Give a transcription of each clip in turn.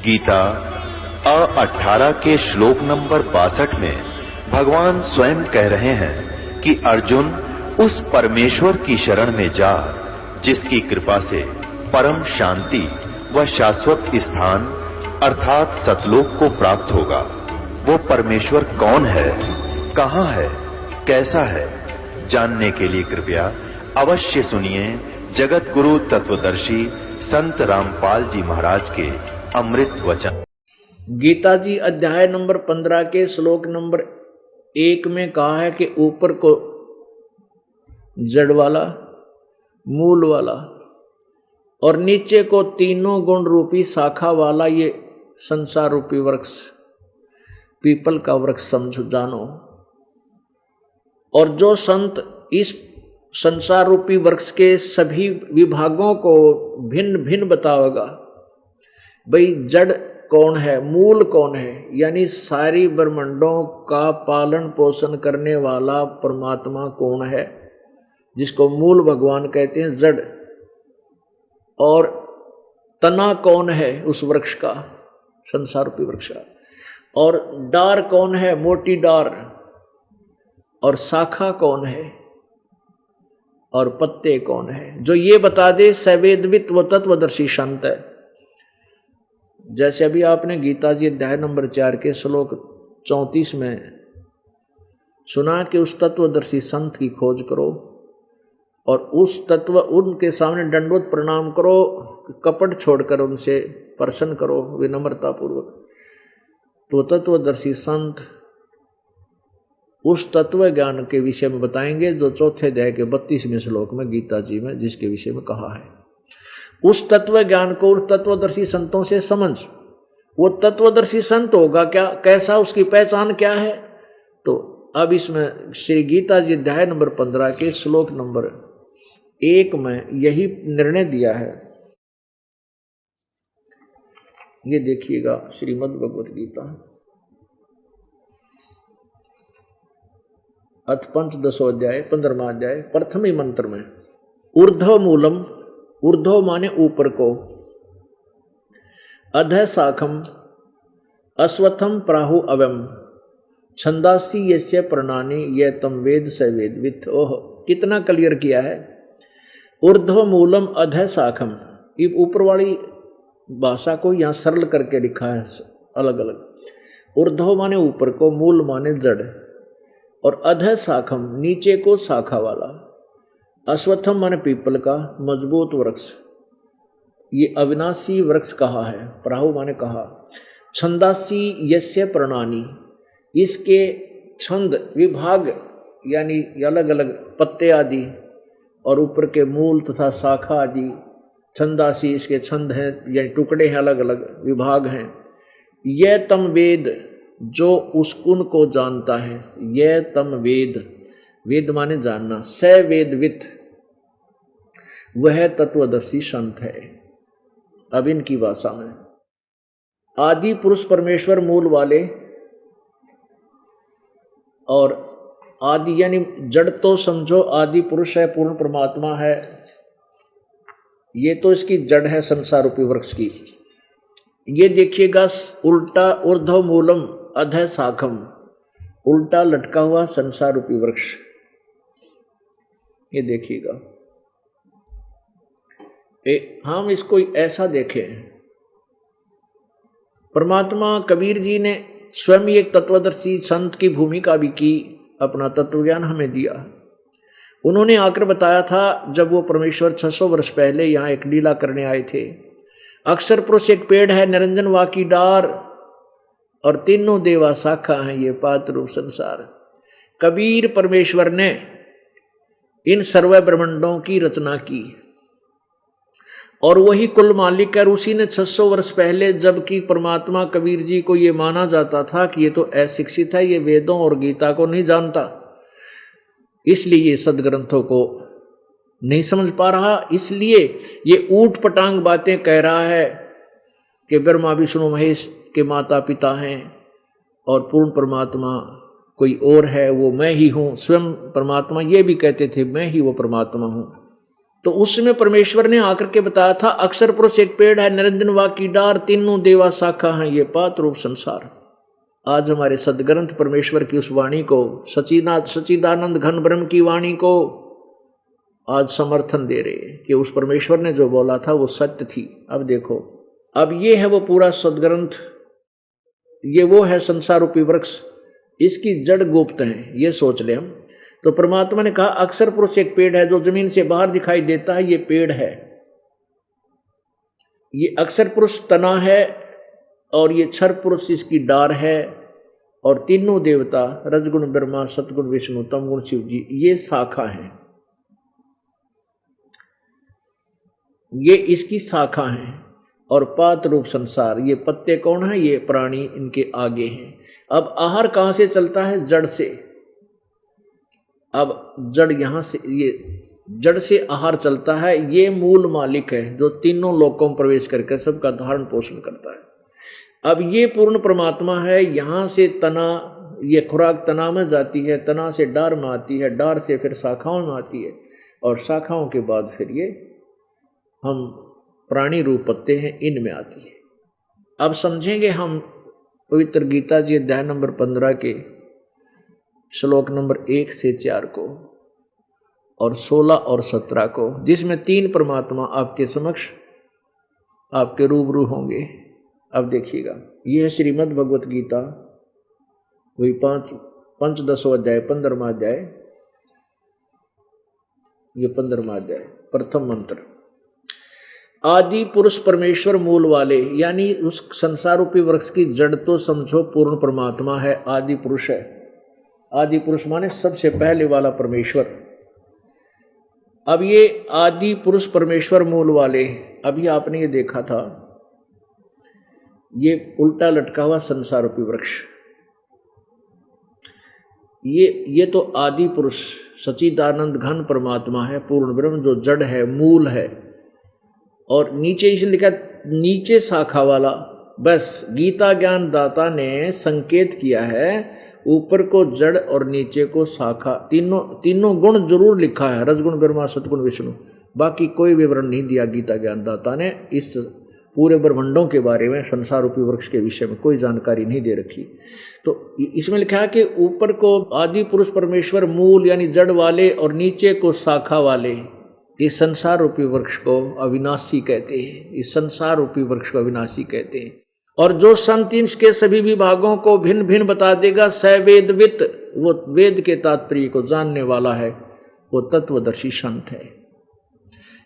गीता 18 के श्लोक नंबर 62 में भगवान स्वयं कह रहे हैं कि अर्जुन उस परमेश्वर की शरण में जा जिसकी कृपा से परम शांति व शाश्वत स्थान अर्थात सतलोक को प्राप्त होगा। वो परमेश्वर कौन है, कहां है, कैसा है, जानने के लिए कृपया अवश्य सुनिए जगत गुरु तत्वदर्शी संत रामपाल जी महाराज के अमृत वचन। गीता जी अध्याय नंबर 15 के श्लोक नंबर 1 में कहा है कि ऊपर को जड़ वाला, मूल वाला और नीचे को तीनों गुण रूपी शाखा वाला ये संसार रूपी वृक्ष, पीपल का वृक्ष समझो, जानो। और जो संत इस संसार रूपी वृक्ष के सभी विभागों को भिन्न भिन्न बतावेगा, भाई जड़ कौन है, मूल कौन है, यानी सारी ब्रह्मांडों का पालन पोषण करने वाला परमात्मा कौन है, जिसको मूल भगवान कहते हैं, जड़। और तना कौन है उस वृक्ष का, संसार रूपी वृक्ष का, और डार कौन है, मोटी डार, और शाखा कौन है, और पत्ते कौन है। जो ये बता दे सवेदवित व तत्वदर्शी संत है। जैसे अभी आपने गीता जी अध्याय नंबर 4 के श्लोक 34 में सुना कि उस तत्वदर्शी संत की खोज करो और उस तत्व उनके सामने दंडवत प्रणाम करो, कपट छोड़कर उनसे प्रसन्न करो विनम्रता पूर्वक। तो तत्वदर्शी संत उस तत्व ज्ञान के विषय में बताएंगे जो चौथे अध्याय के 32वें श्लोक में गीता जी में जिसके विषय में कहा है। उस तत्व ज्ञान को उस तत्वदर्शी संतों से समझ। वो तत्वदर्शी संत होगा क्या, कैसा, उसकी पहचान क्या है। तो अब इसमें श्री गीता जी अध्याय नंबर 15 के श्लोक नंबर 1 में यही निर्णय दिया है। ये देखिएगा श्रीमद् भगवत गीता अथ पंचदशो अध्याय 15वां अध्याय प्रथम ही मंत्र में ऊर्ध्व मूलम, ऊर्ध्व माने ऊपर को, अधः शाखम अश्वत्थम प्राहु अवम छंदासी यस्य प्रणानि ये तम वेद स वेदवित्। ओह, कितना क्लियर किया है। ऊर्ध्व मूलम अधः शाखम, ये ऊपर वाली भाषा को यहाँ सरल करके लिखा है अलग अलग। ऊर्ध्व माने ऊपर को, मूल माने जड़, और अधः शाखम नीचे को शाखा वाला, अश्वत्थम माने पीपल का मजबूत वृक्ष, ये अविनाशी वृक्ष कहा है। प्राहु माने कहा। छंदासी यस्य प्रणानि, इसके छंद विभाग यानी अलग अलग पत्ते आदि और ऊपर के मूल तथा शाखा आदि, छंदासी इसके छंद हैं यानी टुकड़े हैं, अलग अलग विभाग हैं। यह तम वेद, जो उस गुण को जानता है, यह तम वेद, वेद माने जानना, स वेदवित्, वह तत्वदर्शी संत है। अब इनकी भाषा में आदि पुरुष परमेश्वर मूल वाले, और आदि यानी जड़ तो समझो आदि पुरुष है, पूर्ण परमात्मा है, ये तो इसकी जड़ है संसार रूपी वृक्ष की। ये देखिएगा उल्टा, ऊर्ध्व मूलम अधः शाखम, उल्टा लटका हुआ संसार रूपी वृक्ष। ये देखिएगा, हम इसको ऐसा देखें। परमात्मा कबीर जी ने स्वयं एक तत्वदर्शी संत की भूमिका भी की, अपना तत्वज्ञान हमें दिया। उन्होंने आकर बताया था, जब वो परमेश्वर 600 वर्ष पहले यहाँ एक लीला करने आए थे। अक्षर पुरुष एक पेड़ है, निरंजन वाकी डार, और तीनों देवा शाखा हैं, ये पात्र रूप संसार। कबीर परमेश्वर ने इन सर्व ब्रह्मांडों की रचना की और वही कुल मालिक है। उसी ने 600 वर्ष पहले, जबकि परमात्मा कबीर जी को ये माना जाता था कि ये तो अशिक्षित है, ये वेदों और गीता को नहीं जानता, इसलिए ये सदग्रंथों को नहीं समझ पा रहा, इसलिए ये ऊट पटांग बातें कह रहा है कि ब्रह्मा विष्णु महेश के माता पिता हैं और पूर्ण परमात्मा कोई और है, वो मैं ही हूँ। स्वयं परमात्मा ये भी कहते थे, मैं ही वो परमात्मा हूँ। तो उसमें परमेश्वर ने आकर के बताया था अक्षर पुरुष एक पेड़ है, निरंजन वाक की डार, तीनों देवा शाखा हैं, ये पात रूप संसार। आज हमारे सदग्रंथ परमेश्वर की उस वाणी को, सच्चिदानंद घन ब्रह्म की वाणी को आज समर्थन दे रहे हैं कि उस परमेश्वर ने जो बोला था वो सत्य थी। अब देखो, अब ये है वो पूरा सदग्रंथ, ये वो है संसार रूपी वृक्ष, इसकी जड़ गुप्त है, ये सोच ले हम। तो परमात्मा ने कहा अक्षर पुरुष एक पेड़ है जो जमीन से बाहर दिखाई देता है, ये पेड़ है। ये अक्षर पुरुष तना है और ये क्षर पुरुष इसकी डार है, और तीनों देवता रजगुण ब्रह्मा, सतगुण विष्णु, तमगुण शिव जी, ये शाखा है, ये इसकी शाखा है। और पात रूप संसार, ये पत्ते कौन है? ये प्राणी इनके आगे हैं। अब आहार कहां से चलता है? जड़ से। अब जड़ यहां से, ये जड़ से आहार चलता है, ये मूल मालिक है जो तीनों लोकों में प्रवेश करके सबका धारण पोषण करता है। अब ये पूर्ण परमात्मा है, यहां से तना, ये खुराक तना में जाती है, तना से डार में आती है, डार से फिर शाखाओं में आती है, और शाखाओं के बाद फिर ये हम प्राणी रूप पत्ते हैं, इनमें आती है। अब समझेंगे हम पवित्र गीता जी अध्याय नंबर 15 के श्लोक नंबर 1 से 4 को, और 16 और 17 को, जिसमें 3 परमात्मा आपके समक्ष, आपके रूबरू होंगे। अब देखिएगा, यह है श्रीमद् भगवत गीता, वही पंचदशों अध्याय, 15वां अध्याय, ये 15वां अध्याय, प्रथम मंत्र। आदि पुरुष परमेश्वर मूल वाले, यानी उस संसार रूपी वृक्ष की जड़ तो समझो पूर्ण परमात्मा है, आदि पुरुष है। आदि पुरुष माने सबसे पहले वाला परमेश्वर। अब ये आदि पुरुष परमेश्वर मूल वाले, अभी आपने ये देखा था, ये उल्टा लटका हुआ संसार रूपी वृक्ष, ये तो आदि पुरुष सच्चिदानंद घन परमात्मा है, पूर्ण ब्रह्म जो जड़ है, मूल है। और नीचे इसने लिखा नीचे शाखा वाला, बस गीता ज्ञान दाता ने संकेत किया है, ऊपर को जड़ और नीचे को शाखा, तीनों गुण जरूर लिखा है, रजगुण ब्रह्मा, सतगुण विष्णु, बाकी कोई विवरण नहीं दिया गीता ज्ञान दाता ने। इस पूरे ब्रह्मांडों के बारे में, संसार रूपी वृक्ष के विषय में कोई जानकारी नहीं दे रखी। तो इसमें लिखा है कि ऊपर को आदि पुरुष परमेश्वर मूल यानी जड़ वाले, और नीचे को शाखा वाले। इस संसार रूपी वृक्ष को अविनाशी कहते हैं, इस संसार रूपी वृक्ष को अविनाशी कहते हैं। और जो संत इसके सभी विभागों को भिन्न भिन्न बता देगा, सवेदवित, वो वेद के तात्पर्य को जानने वाला है, वो तत्वदर्शी संत है।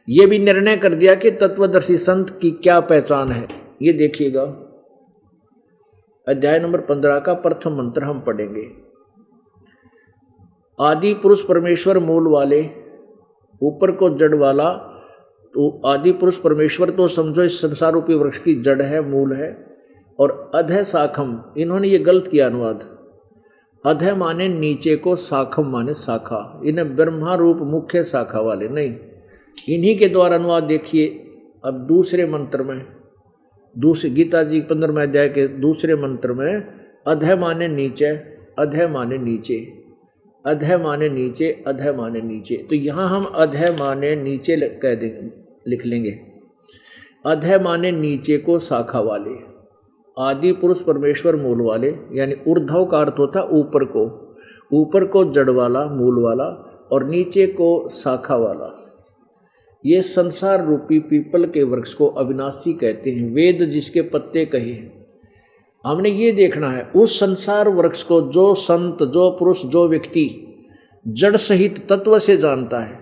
ये भी निर्णय कर दिया कि तत्वदर्शी संत की क्या पहचान है। ये देखिएगा, अध्याय नंबर 15 का प्रथम मंत्र हम पढ़ेंगे। आदि पुरुष परमेश्वर मूल वाले, ऊपर को जड़ वाला। तो आदि पुरुष परमेश्वर तो समझो इस संसार रूपी वृक्ष की जड़ है, मूल है। और अधः शाखम, इन्होंने ये गलत किया अनुवाद। अधः माने नीचे को, शाखम माने शाखा, इन्हें ब्रह्मा रूप मुख्य शाखा वाले नहीं। इन्हीं के द्वारा अनुवाद देखिए। अब दूसरे मंत्र में, दूसरे गीता जी 15वें अध्याय के दूसरे मंत्र में, अधः माने नीचे, अधः माने नीचे, अधः माने नीचे, अधः माने नीचे। तो यहाँ हम अधः माने नीचे कह देंगे, लिख लेंगे। अधः माने नीचे को शाखा वाले, आदि पुरुष परमेश्वर मूल वाले, यानी ऊर्ध्व का अर्थ होता ऊपर को, ऊपर को जड़ वाला, मूल वाला, और नीचे को शाखा वाला। ये संसार रूपी पीपल के वृक्ष को अविनाशी कहते हैं, वेद जिसके पत्ते कहे हैं। हमने ये देखना है उस संसार वृक्ष को जो संत, जो पुरुष, जो व्यक्ति जड़ सहित तत्व से जानता है,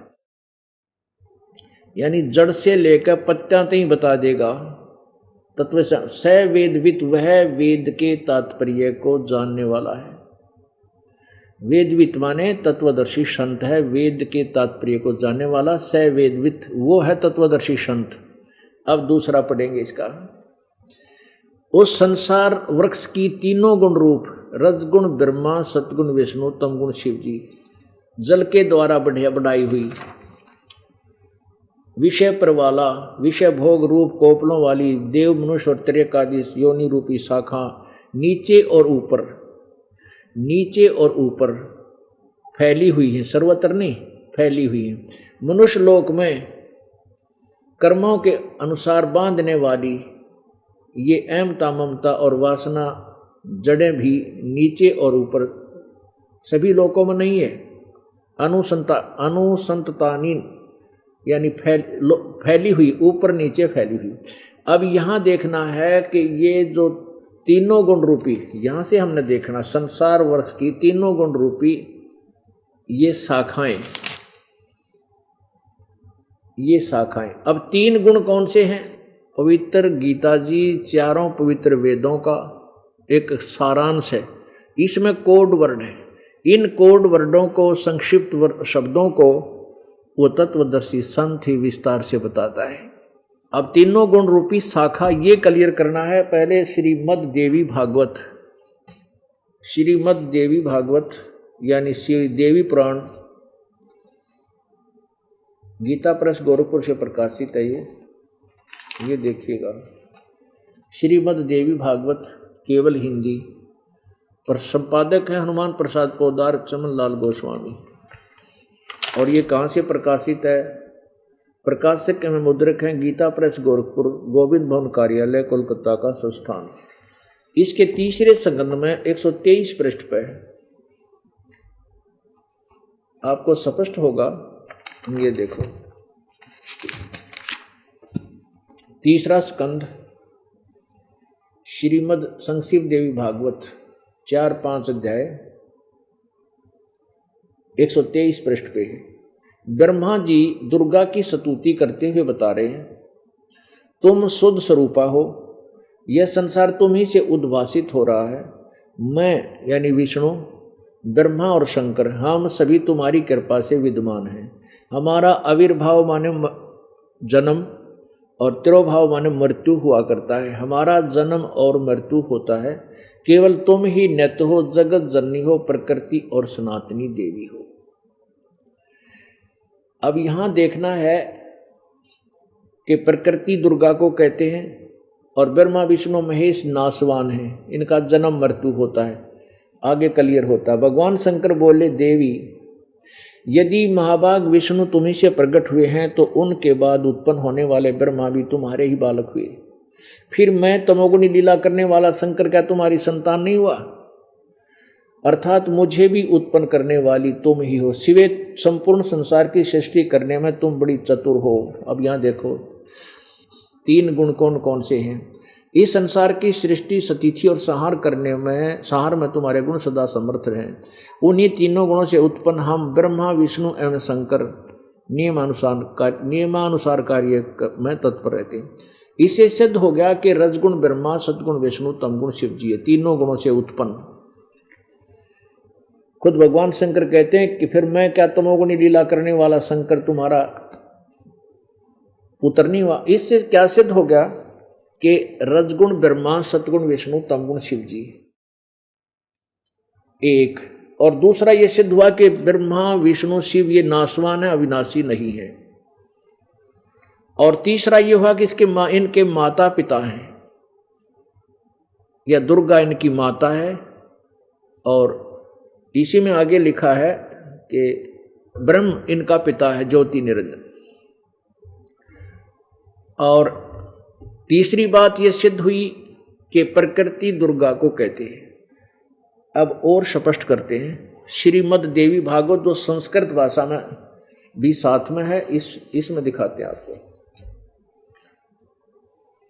यानी जड़ से लेकर पत्तियां तक ही बता देगा, तत्व से। स वेदवित, वह वेद के तात्पर्य को जानने वाला है। वेदवित माने तत्वदर्शी संत है, वेद के तात्पर्य को जानने वाला। स वेदवित, वो है तत्वदर्शी संत। अब दूसरा पढ़ेंगे इसका। उस संसार वृक्ष की तीनों गुण रूप, रजगुण ब्रह्मा, सतगुण विष्णु, तमगुण शिव जी, जल के द्वारा बढ़ाई हुई, विषय पर वाला, विषय भोग रूप कोपलों वाली देव, मनुष्य और त्रिकादि योनि रूपी शाखा नीचे और ऊपर, नीचे और ऊपर फैली हुई है, सर्वत्र नहीं फैली हुई है। मनुष्य लोक में कर्मों के अनुसार बांधने वाली ये अहमता ममता और वासना जड़ें भी नीचे और ऊपर सभी लोकों में नहीं है। अनुसंततानी यानी फैली हुई, ऊपर नीचे फैली हुई। अब यहाँ देखना है कि ये जो तीनों गुण रूपी, यहाँ से हमने देखना संसार वर्ष की तीनों गुण रूपी ये शाखाएं, ये शाखाएं। अब तीन गुण कौन से हैं? पवित्र गीता जी चारों पवित्र वेदों का एक सारांश है। इसमें कोड वर्ण है। इन कोड वर्णों को, संक्षिप्त शब्दों को वो तत्वदर्शी संत ही विस्तार से बताता है। अब तीनों गुण रूपी शाखा ये क्लियर करना है। पहले श्रीमद् देवी भागवत, श्रीमद् देवी भागवत यानी श्री देवी पुराण, गीता प्रेस गोरखपुर से प्रकाशित है। ये देखिएगा, श्रीमद् देवी भागवत केवल हिंदी, पर संपादक है हनुमान प्रसाद पोदार चमन लाल गोस्वामी। और ये कहाँ से प्रकाशित है? प्रकाशक में मुद्रक हैं गीता प्रेस गोरखपुर, गोविंद भवन कार्यालय कोलकाता का संस्थान। इसके तीसरे संग्रह में 123 पृष्ठ पे आपको स्पष्ट होगा। ये देखो, तीसरा स्कंद श्रीमद् संक्षिप्त देवी भागवत 4-5 अध्याय 123 पृष्ठ पे है। ब्रह्मा जी दुर्गा की स्तुति करते हुए बता रहे हैं, तुम शुद्ध स्वरूपा हो, यह संसार तुम ही से उद्भासित हो रहा है। मैं यानी विष्णु, ब्रह्मा और शंकर, हम सभी तुम्हारी कृपा से विद्यमान हैं। हमारा आविर्भाव माने जन्म और तिरोभाव माने मृत्यु हुआ करता है। हमारा जन्म और मृत्यु होता है, केवल तुम ही नित्य हो, जगत जननी हो, प्रकृति और सनातनी देवी हो। अब यहां देखना है कि प्रकृति दुर्गा को कहते हैं और ब्रह्मा विष्णु महेश नासवान हैं, इनका जन्म मृत्यु होता है, आगे क्लियर होता है। भगवान शंकर बोले, देवी यदि महाभाग विष्णु तुम्ही से प्रकट हुए हैं तो उनके बाद उत्पन्न होने वाले ब्रह्मा भी तुम्हारे ही बालक हुए। फिर मैं तमोगुणी लीला करने वाला शंकर क्या तुम्हारी संतान नहीं हुआ? अर्थात मुझे भी उत्पन्न करने वाली तुम ही हो। सिवे संपूर्ण संसार की सृष्टि करने में तुम बड़ी चतुर हो। अब यहाँ देखो, तीन गुण कौन कौन से हैं? इस संसार की सृष्टि, स्थिति और संहार में तुम्हारे गुण सदा समर्थ हैं। उन्हीं तीनों गुणों से उत्पन्न हम ब्रह्मा विष्णु एवं शंकर नियमानुसार कार्य में तत्पर रहते हैं। इससे सिद्ध हो गया कि रजगुण ब्रह्मा, सतगुण विष्णु, तमगुण शिव जी है, तीनों गुणों से उत्पन्न। खुद भगवान शंकर कहते हैं कि फिर मैं क्या तमोगुणी लीला करने वाला शंकर तुम्हारा पुत्र नहीं हुआ? इससे क्या सिद्ध हो गया कि रजगुण ब्रह्मा, सतगुण विष्णु, तमगुण शिव जी एक। और दूसरा ये सिद्ध हुआ कि ब्रह्मा विष्णु शिव ये नासवान है, अविनाशी नहीं है। और तीसरा ये हुआ कि इनके माता पिता हैं, या दुर्गा इनकी माता है। और इसी में आगे लिखा है कि ब्रह्म इनका पिता है, ज्योति निरंजन। और तीसरी बात यह सिद्ध हुई कि प्रकृति दुर्गा को कहते हैं। अब और स्पष्ट करते हैं, श्रीमद् देवी भागवत जो संस्कृत भाषा में भी साथ में है, इसमें दिखाते हैं आपको।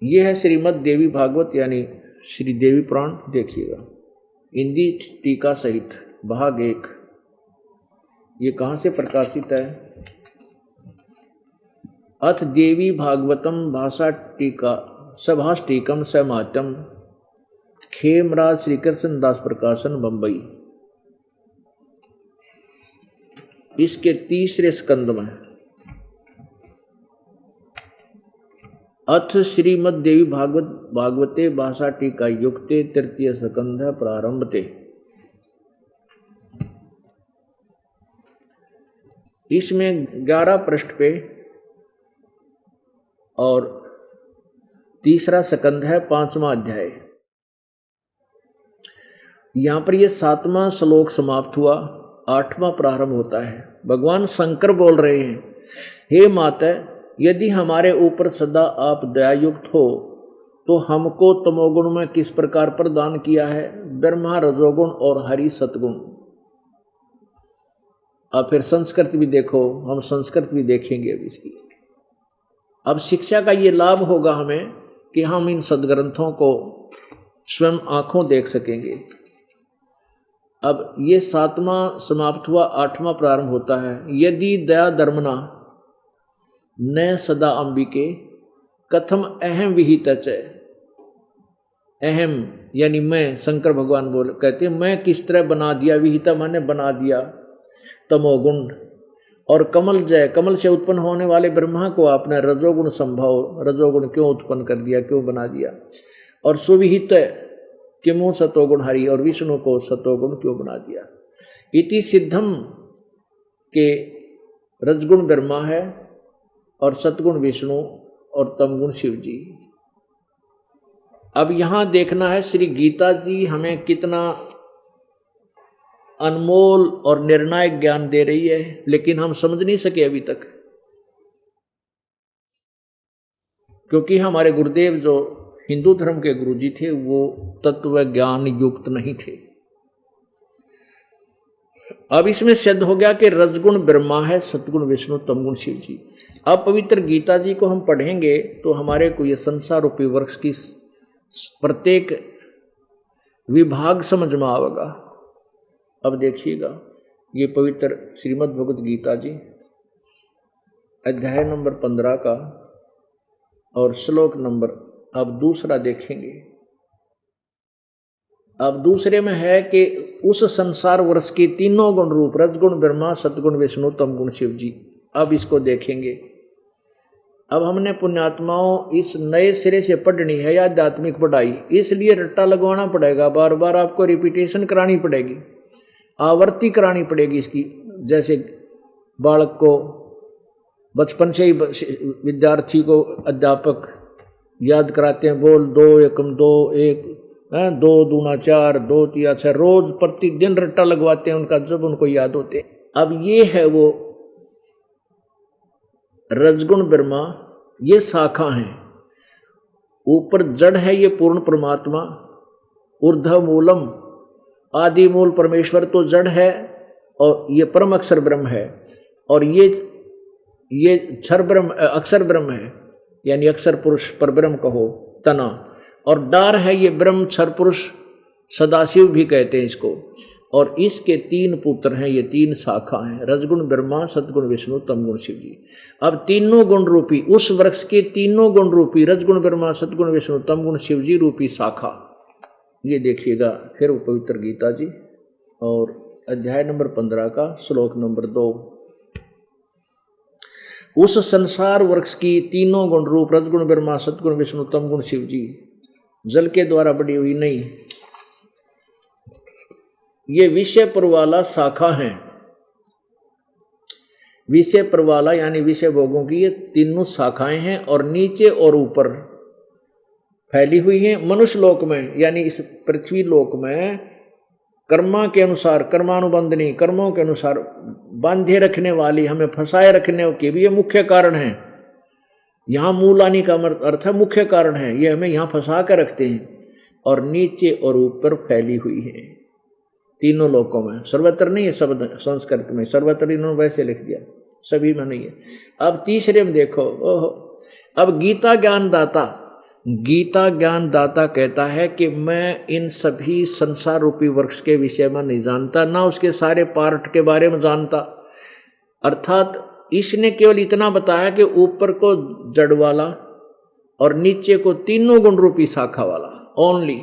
यह है श्रीमद् देवी भागवत यानी श्री देवी पुराण, देखिएगा हिंदी टीका सहित भाग 1। ये कहाँ से प्रकाशित है? अथ देवी भागवतम भाषा टीका सभाष टीकम समात्यम, खेमराज श्री कृष्ण दास प्रकाशन, बंबई। इसके तीसरे स्कंद में अथ श्रीमद् देवी भागवते भाषा टीका युक्ते तृतीय स्कंध प्रारंभते। इसमें 11 पृष्ठ पे और तीसरा स्कंध है, 5वां अध्याय। यहां पर यह 7वां श्लोक समाप्त हुआ, 8वां प्रारंभ होता है। भगवान शंकर बोल रहे हैं, हे माता, यदि हमारे ऊपर सदा आप दयायुक्त हो तो हमको तमोगुण में किस प्रकार प्रदान किया है? ब्रह्मा रजोगुण और हरि सतगुण। अब फिर संस्कृत भी देखो, हम संस्कृत भी देखेंगे अब इसकी। अब शिक्षा का ये लाभ होगा हमें कि हम इन सदग्रंथों को स्वयं आंखों देख सकेंगे। अब ये 7वां समाप्त हुआ, 8वां प्रारंभ होता है। यदि दया धर्मना न सदा अंबिके कथम अहम विहित च। अहम यानी मैं, शंकर भगवान बोल कहते हैं मैं किस तरह बना दिया, विहिता माने बना दिया तमोगुण। और कमल जय, कमल से उत्पन्न होने वाले ब्रह्मा को आपने रजोगुण संभव, रजोगुण क्यों उत्पन्न कर दिया, क्यों बना दिया। और सुविहित किमु सतोगुण हरि, और विष्णु को सतोगुण क्यों बना दिया। इति सिद्धम के रजगुण ब्रह्मा है और सतगुण विष्णु और तमगुण शिव जी। अब यहां देखना है श्री गीता जी हमें कितना अनमोल और निर्णायक ज्ञान दे रही है, लेकिन हम समझ नहीं सके अभी तक, क्योंकि हमारे गुरुदेव जो हिंदू धर्म के गुरु जी थे वो तत्व ज्ञान युक्त नहीं थे। अब इसमें सिद्ध हो गया कि रजगुण ब्रह्मा है, सतगुण विष्णु, तमगुण शिव जी। अब पवित्र गीता जी को हम पढ़ेंगे तो हमारे को ये संसार रूपी वृक्ष की प्रत्येक विभाग समझ में आवेगा। अब देखिएगा ये पवित्र श्रीमद् भगवत गीता जी अध्याय नंबर 15 का और श्लोक नंबर अब दूसरा देखेंगे। अब दूसरे में है कि उस संसार वर्ष के तीनों गुण रूप रजगुण ब्रह्मा, सतगुण विष्णु, तमगुण शिव जी। अब इसको देखेंगे। अब हमने पुण्यात्माओं इस नए सिरे से पढ़नी है या आध्यात्मिक पढ़ाई, इसलिए रट्टा लगवाना पड़ेगा, बार बार आपको रिपीटेशन करानी पड़ेगी, आवर्ती करानी पड़ेगी इसकी। जैसे बालक को बचपन से ही विद्यार्थी को अध्यापक याद कराते हैं, बोल 2 एकम 2 1 2 दूना 4 2 3 6, रोज प्रतिदिन रट्टा लगवाते हैं उनका, जब उनको याद होते हैं। अब ये है वो रजगुण ब्रह्मा, ये शाखा हैं। ऊपर जड़ है ये पूर्ण परमात्मा, ऊर्ध्व मूलम आदि मूल परमेश्वर तो जड़ है और ये परम अक्षर ब्रह्म है। और ये क्षर ब्रह्म, अक्षर ब्रह्म है, यानी अक्षर पुरुष पर ब्रह्म कहो तना। और डार है ये ब्रह्म क्षर पुरुष, सदाशिव भी कहते हैं इसको। और इसके 3 पुत्र हैं, ये 3 शाखा हैं, रजगुण ब्रह्मा, सतगुण विष्णु, तमगुण शिव जी। अब तीनों गुण रूपी उस वृक्ष के तीनों गुण रूपी रजगुण ब्रह्मा, सतगुण विष्णु, तमगुण शिव जी रूपी शाखा, ये देखिएगा फिर वो पवित्र गीता जी और अध्याय नंबर 15 का श्लोक नंबर 2। उस संसार वृक्ष की तीनों गुण रूप रजगुण ब्रह्मा, सतगुण विष्णु, तमगुण शिव जी जल के द्वारा बड़ी हुई नहीं, ये विषय पर वाला शाखा है। विषय पर वाला यानी विषय भोगों की ये तीनों शाखाएं हैं और नीचे और ऊपर फैली हुई हैं। मनुष्य लोक में यानी इस पृथ्वी लोक में कर्मा के अनुसार, कर्मानुबंधनी, कर्मों के अनुसार बांधे रखने वाली, हमें फंसाए रखने के भी ये मुख्य कारण है। यहाँ मूल आने का अर्थ है मुख्य कारण है, ये हमें यहाँ फंसा कर रखते हैं। और नीचे और ऊपर फैली हुई है तीनों लोकों में, सर्वत्र नहीं है शब्द संस्कृत में, सर्वत्र इन्होंने वैसे लिख दिया, सभी में नहीं है। अब तीसरे में देखो, ओहो, अब गीता ज्ञान दाता कहता है कि मैं इन सभी संसार रूपी वृक्ष के विषय में नहीं जानता, ना उसके सारे पार्ट के बारे में जानता। अर्थात इसने केवल इतना बताया कि ऊपर को जड़ वाला और नीचे को तीनों गुण रूपी शाखा वाला, ओनली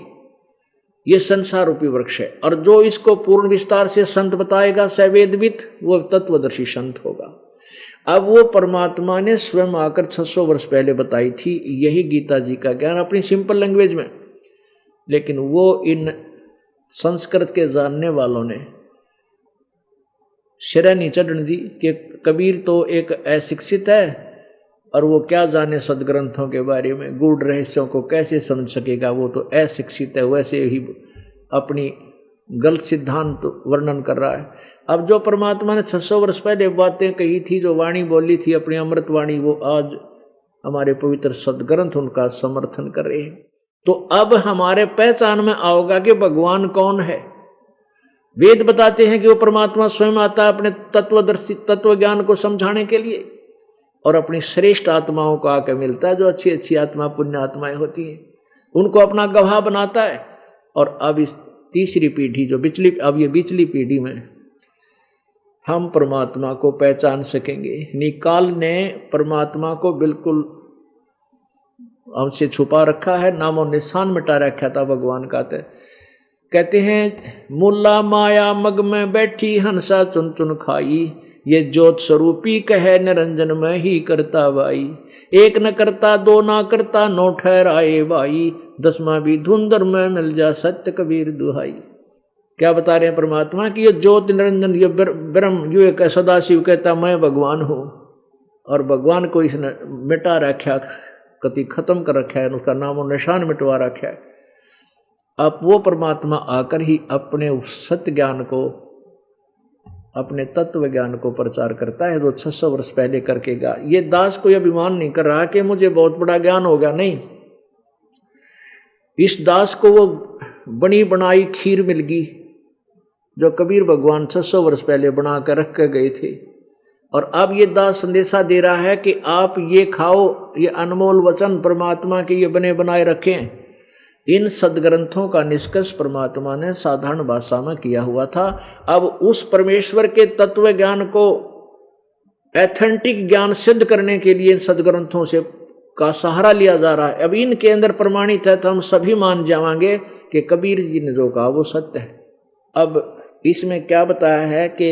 ये संसार रूपी वृक्ष है। और जो इसको पूर्ण विस्तार से संत बताएगा, सवेदवित, वो तत्वदर्शी संत होगा। अब वो परमात्मा ने स्वयं आकर 600 वर्ष पहले बताई थी यही गीता जी का ज्ञान अपनी सिंपल लैंग्वेज में, लेकिन वो इन संस्कृत के जानने वालों ने सिरे नहीं चढ़ने दी कि कबीर तो एक अशिक्षित है और वो क्या जाने सदग्रंथों के बारे में, गूढ़ रहस्यों को कैसे समझ सकेगा, वो तो अशिक्षित है, वैसे ही अपनी गलत सिद्धांत वर्णन कर रहा है। अब जो परमात्मा ने 600 वर्ष पहले बातें कही थी, जो वाणी बोली थी अपनी अमृत वाणी, वो आज हमारे पवित्र सदग्रंथ उनका समर्थन कर रहे हैं। तो अब हमारे पहचान में आओगा कि भगवान कौन है। वेद बताते हैं कि वो परमात्मा स्वयं आता है अपने तत्वदर्शी तत्व ज्ञान को समझाने के लिए, और अपनी श्रेष्ठ आत्माओं को आकर मिलता है, जो अच्छी अच्छी आत्मा पुण्य आत्माएं होती हैं, उनको अपना गवाह बनाता है। और अब इस तीसरी पीढ़ी जो अब ये बिचली पीढ़ी में हम परमात्मा को पहचान सकेंगे। निकाल ने परमात्मा को बिल्कुल हमसे छुपा रखा है, नामो निशान मिटा रखा था भगवान का। कहते हैं मुल्ला माया मग में बैठी हंसा चुन चुन खाई, ये ज्योत स्वरूपी कहे निरंजन में ही करता भाई। एक न करता दो ना करता नौ ठहराए भाई, 10वां भी धुंधर में मिल जा सत्य कबीर दुहाई। क्या बता रहे हैं परमात्मा कि ये ज्योत निरंजन, ये ब्रह्म, ये एक सदाशिव कहता मैं भगवान हूँ, और भगवान को इसने मिटा रखा, कति खत्म कर रखा है, उसका नामो निशान मिटवा रखा है। अब वो परमात्मा आकर ही अपने सत्य ज्ञान को, अपने तत्व ज्ञान को प्रचार करता है, जो 600 वर्ष पहले करके गया। ये दास कोई अभिमान नहीं कर रहा कि मुझे बहुत बड़ा ज्ञान हो गया, नहीं। इस दास को वो बनी बनाई खीर मिल गई जो कबीर भगवान 600 वर्ष पहले बना कर रख कर गए थे, और अब ये दास संदेशा दे रहा है कि आप ये खाओ, ये अनमोल वचन परमात्मा के ये बने बनाए रखें। इन सदग्रंथों का निष्कर्ष परमात्मा ने साधारण भाषा में किया हुआ था। अब उस परमेश्वर के तत्व ज्ञान को एथेंटिक ज्ञान सिद्ध करने के लिए इन सदग्रंथों से का सहारा लिया जा रहा है। अब इनके अंदर प्रमाणित है तो हम सभी मान जाएंगे कि कबीर जी ने जो कहा वो सत्य है। अब इसमें क्या बताया है कि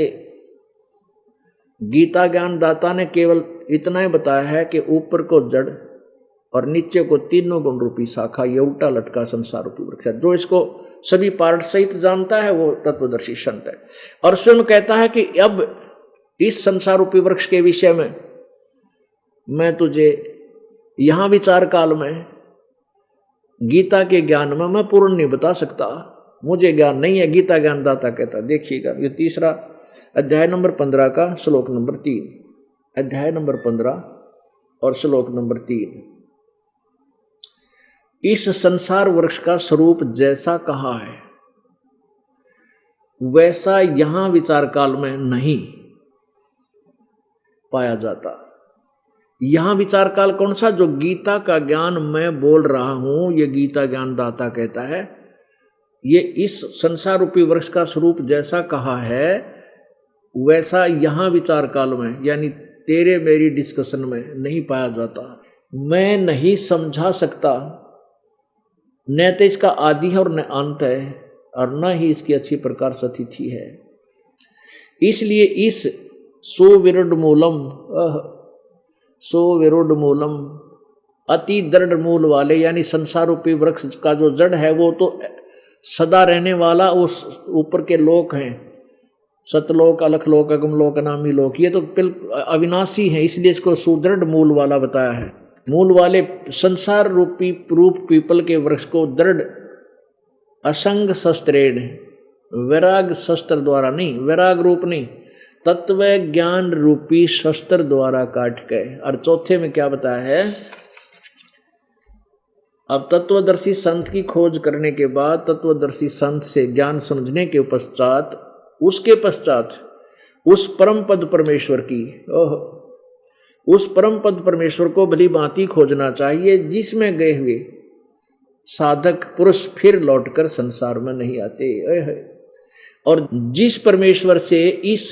गीता ज्ञान दाता ने केवल इतना ही बताया है कि ऊपर को जड़ और नीचे को तीनों गुण रूपी शाखा, ये उल्टा लटका संसार रूपी वृक्ष है। जो इसको सभी पार्ट सहित जानता है वो तत्वदर्शी संत है, और स्वयं कहता है कि अब इस संसार रूपी वृक्ष के विषय में मैं तुझे यहां विचार काल में गीता के ज्ञान में मैं पूर्ण नहीं बता सकता, मुझे ज्ञान नहीं है। गीता ज्ञान दाता कहता, देखिएगा ये तीसरा अध्याय नंबर 15 का श्लोक नंबर 3, अध्याय नंबर 15 और श्लोक नंबर 3। इस संसार वृक्ष का स्वरूप जैसा कहा है वैसा यहां विचार काल में नहीं पाया जाता। यहां विचार काल कौन सा? जो गीता का ज्ञान मैं बोल रहा हूं, ये गीता ज्ञान दाता कहता है, ये इस संसार रूपी वृक्ष का स्वरूप जैसा कहा है वैसा यहां विचार काल में, यानी तेरे मेरी डिस्कशन में नहीं पाया जाता। मैं नहीं समझा सकता, न तो इसका आदि है और न अंत है, और न ही इसकी अच्छी प्रकार सतिथि है। इसलिए इस सुविरुद्ध मूलम अति दृढ़ मूल वाले, यानी संसार रूपी वृक्ष का जो जड़ है वो तो सदा रहने वाला उस ऊपर के लोक हैं, सतलोक, अलखलोक, अगमलोक, अनामी लोक, ये तो अविनाशी है, इसलिए इसको सुदृढ़ मूल वाला बताया है। मूल वाले संसार रूपी रूप पीपल के वृक्ष को दृढ़ असंग शस्त्रेण, वैराग शस्त्र द्वारा नहीं, वैराग रूप नहीं, तत्व ज्ञान रूपी शस्त्र द्वारा काट के। और चौथे में क्या बताया है? अब तत्वदर्शी संत की खोज करने के बाद, तत्वदर्शी संत से ज्ञान समझने के पश्चात, उसके पश्चात उस परम पद परमेश्वर की, उस परम पद परमेश्वर को भली भांति खोजना चाहिए, जिसमें गए हुए साधक पुरुष फिर लौटकर संसार में नहीं आते, और जिस परमेश्वर से इस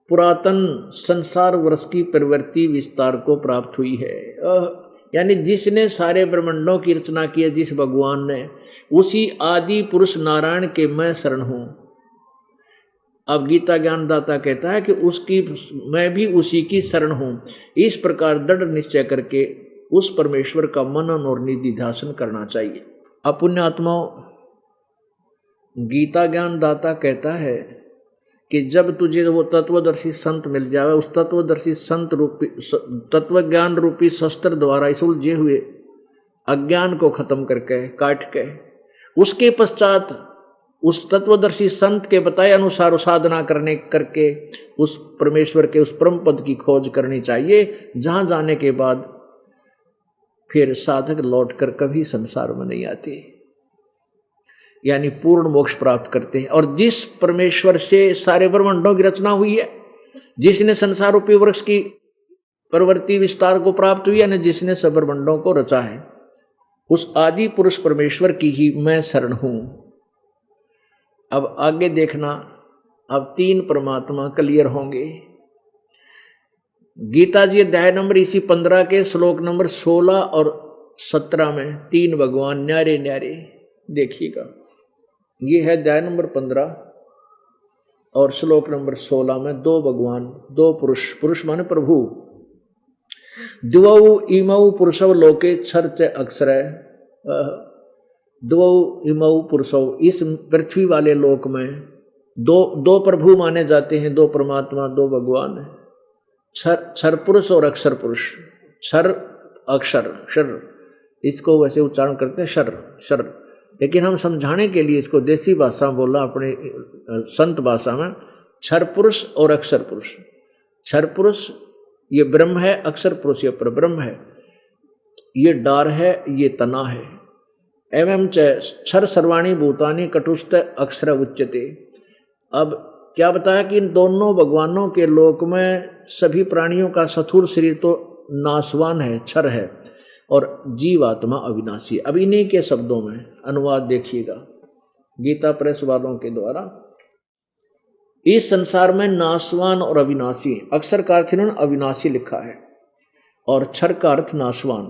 पुरातन संसार वर्ष की प्रवृत्ति विस्तार को प्राप्त हुई है, यानी जिसने सारे ब्रह्मांडों की रचना की है, जिस भगवान ने, उसी आदि पुरुष नारायण के मैं शरण हूं। अब गीता ज्ञानदाता कहता है कि उसकी, मैं भी उसी की शरण हूं। इस प्रकार दृढ़ निश्चय करके उस परमेश्वर का मनन और निधिध्यासन करना चाहिए। अब पुण्यात्माओं, गीता ज्ञानदाता कहता है कि जब तुझे वो तत्वदर्शी संत मिल जाए, उस तत्वदर्शी संत रूपी तत्व ज्ञान रूपी शस्त्र द्वारा इस उलझे हुए अज्ञान को खत्म करके, काट के, उसके पश्चात उस तत्वदर्शी संत के बताए अनुसार साधना करके उस परमेश्वर के उस परम पद की खोज करनी चाहिए, जहां जाने के बाद फिर साधक लौटकर कभी संसार में नहीं आते, यानी पूर्ण मोक्ष प्राप्त करते हैं। और जिस परमेश्वर से सारे ब्रह्मांडों की रचना हुई है, जिसने संसार रूपी वृक्ष की प्रवृत्ति विस्तार को प्राप्त हुई है, जिसने सब ब्रह्मांडों को रचा है, उस आदि पुरुष परमेश्वर की ही मैं शरण हूं। अब आगे देखना, अब 3 परमात्मा क्लियर होंगे। गीता जी अध्याय नंबर इसी 15 के श्लोक नंबर 16 और 17 में 3 भगवान न्यारे न्यारे देखिएगा। ये है अध्याय नंबर 15 और श्लोक नंबर 16 में 2 भगवान, 2 पुरुष, पुरुष माने प्रभु। द्वौ इमौ पुरुषौ लोके छर्च अक्षर, द्वौ इमौ पुरुषौ, इस पृथ्वी वाले लोक में दो प्रभु माने जाते हैं, 2 परमात्मा, 2 भगवान है, क्षर पुरुष और अक्षर पुरुष। क्षर अक्षर, क्षर इसको वैसे उच्चारण करते हैं शर, लेकिन हम समझाने के लिए इसको देसी भाषा में बोला, अपने संत भाषा में, क्षर पुरुष और अक्षर पुरुष। क्षर पुरुष ये ब्रह्म है, अक्षर पुरुष ये परब्रह्म है, ये डार है, ये तना है। एवं च क्षर सर्वाणी भूतानि कटुस्थ अक्षर उच्यते। अब क्या बताया कि इन दोनों भगवानों के लोक में सभी प्राणियों का स्थूल शरीर तो नाशवान है, क्षर है, और जीवात्मा अविनाशी। अब इन्हीं के शब्दों में अनुवाद देखिएगा गीता प्रेस वालों के द्वारा। इस संसार में नाशवान और अविनाशी, अक्षर का अर्थ इन्होंने अविनाशी लिखा है और क्षर का अर्थ नाशवान,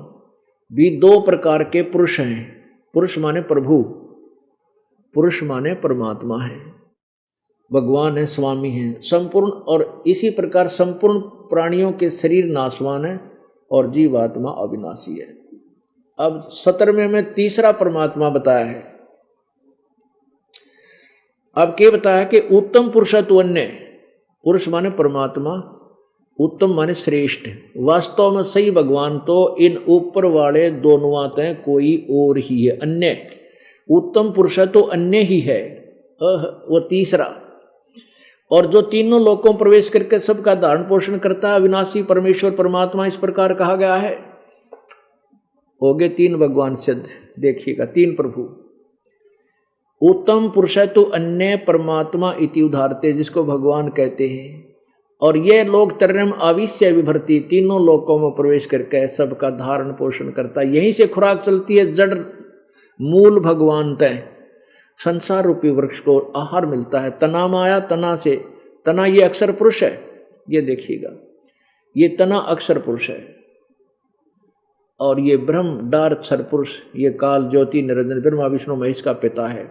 भी 2 प्रकार के पुरुष हैं। पुरुष माने प्रभु, पुरुष माने परमात्मा है, भगवान है, स्वामी है संपूर्ण। और इसी प्रकार संपूर्ण प्राणियों के शरीर नाशवान है और जीवात्मा अविनाशी है। अब 17वें में तीसरा परमात्मा बताया है। अब क्या बताया कि उत्तम पुरुषत्व अन्य, पुरुष माने परमात्मा, उत्तम माने श्रेष्ठ। वास्तव में सही भगवान तो इन ऊपर वाले दोनों आते हैं, कोई और ही है, अन्य। उत्तम पुरुषत्व अन्य ही है, वो तीसरा। और जो तीनों लोकों प्रवेश करके सबका धारण पोषण करता है, अविनाशी परमेश्वर परमात्मा, इस प्रकार कहा गया है। हो गए 3 भगवान सिद्ध, देखिएगा 3 प्रभु। उत्तम पुरुषत्व अन्य परमात्मा इति उदाहरते, जिसको भगवान कहते हैं। और ये लोग तर्यम आविश्य विभर्ति, तीनों लोकों में प्रवेश करके सबका धारण पोषण करता है। यहीं से खुराक चलती है, जड़ मूल भगवान तय संसार रूपी वृक्ष को आहार मिलता है। तना माया, तना से, तना ये अक्षर पुरुष है, ये देखिएगा, ये तना अक्षर पुरुष है। और ये ब्रह्म डार क्षर पुरुष, ये काल ज्योति निरंजन ब्रह्मा विष्णु महेश का पिता है।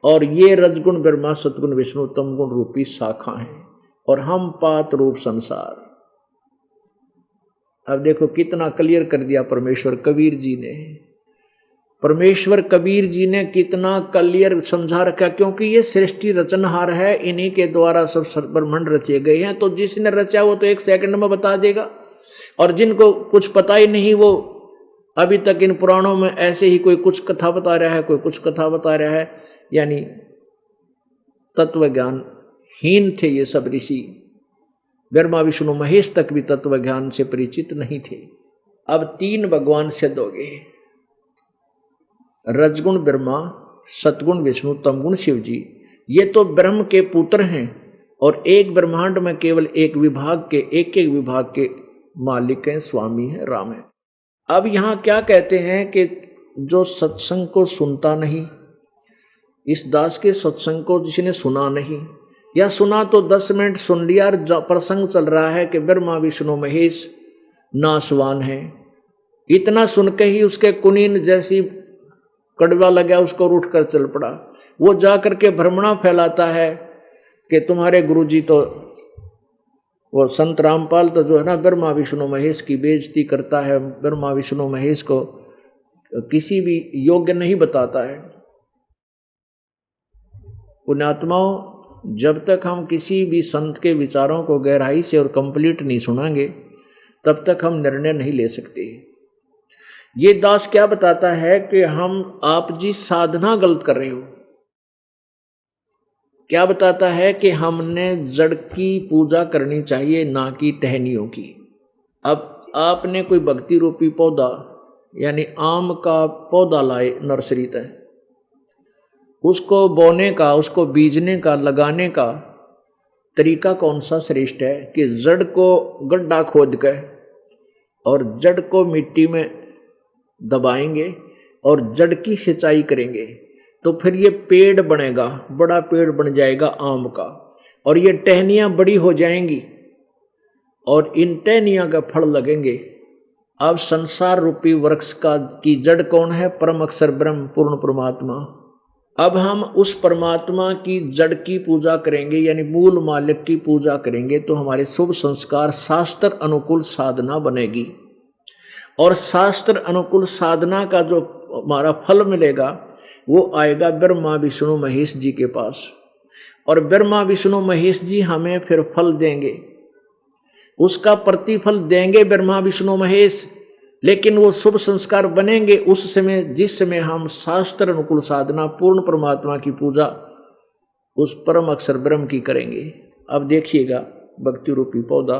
और ये रजगुण ब्रह्मा सतगुण विष्णु तमगुण रूपी शाखा है, और हम पात रूप संसार। अब देखो कितना क्लियर कर दिया परमेश्वर कबीर जी ने, परमेश्वर कबीर जी ने कितना क्लियर समझा रखा, क्योंकि ये सृष्टि रचनहार है, इन्हीं के द्वारा सब ब्रह्मांड रचे गए हैं। तो जिसने रचा वो तो 1 सेकंड में बता देगा, और जिनको कुछ पता ही नहीं, वो अभी तक इन पुराणों में ऐसे ही कोई कुछ कथा बता रहा है, कोई कुछ कथा बता रहा है, यानी तत्व ज्ञान हीन थे ये सब ऋषि। ब्रह्मा विष्णु महेश तक भी तत्व ज्ञान से परिचित नहीं थे। अब 3 भगवान सिद्ध हो गए, रजगुण ब्रह्मा, सतगुण विष्णु, तमगुण शिव जी। ये तो ब्रह्म के पुत्र हैं, और एक ब्रह्मांड में केवल एक विभाग के, एक विभाग के मालिक हैं, स्वामी हैं, राम है। अब यहाँ क्या कहते हैं कि जो सत्संग को सुनता नहीं, इस दास के सत्संग को जिसने सुना नहीं, या सुना तो 10 मिनट सुन लिया, प्रसंग चल रहा है कि ब्रह्मा विष्णु महेश नाशवान है, इतना सुन के ही उसके कुनीन जैसी कड़वा लगा, उसको उठ कर चल पड़ा। वो जा करके भ्रमणा फैलाता है कि तुम्हारे गुरुजी तो, वो संत रामपाल तो जो है ना, ब्रह्मा विष्णु महेश की बेइज्जती करता है, ब्रह्मा विष्णु महेश को किसी भी योग्य नहीं बताता है। पुण्यात्माओं, जब तक हम किसी भी संत के विचारों को गहराई से और कंप्लीट नहीं सुनाएंगे, तब तक हम निर्णय नहीं ले सकते। ये दास क्या बताता है कि आप जी साधना गलत कर रहे हो। क्या बताता है कि हमने जड़ की पूजा करनी चाहिए, ना कि टहनियों की। अब आपने कोई भक्ति रूपी पौधा यानी आम का पौधा लाए नर्सरी तक, उसको बोने का, उसको बीजने का, लगाने का तरीका कौन सा श्रेष्ठ है कि जड़ को गड्ढा खोद कर और जड़ को मिट्टी में दबाएंगे और जड़ की सिंचाई करेंगे, तो फिर ये पेड़ बनेगा, बड़ा पेड़ बन जाएगा आम का, और ये टहनियाँ बड़ी हो जाएंगी और इन टहनियाँ का फल लगेंगे। अब संसार रूपी वृक्ष का की जड़ कौन है? परम अक्षर ब्रह्म पूर्ण परमात्मा। अब हम उस परमात्मा की जड़ की पूजा करेंगे यानी मूल मालिक की पूजा करेंगे, तो हमारे शुभ संस्कार शास्त्र अनुकूल साधना बनेगी, और शास्त्र अनुकूल साधना का जो हमारा फल मिलेगा वो आएगा ब्रह्मा विष्णु महेश जी के पास, और ब्रह्मा विष्णु महेश जी हमें फिर फल देंगे, उसका प्रतिफल देंगे ब्रह्मा विष्णु महेश। लेकिन वो शुभ संस्कार बनेंगे उस समय जिस समय हम शास्त्र अनुकूल साधना पूर्ण परमात्मा की पूजा उस परम अक्षर ब्रह्म की करेंगे। अब देखिएगा भक्ति रूपी पौधा,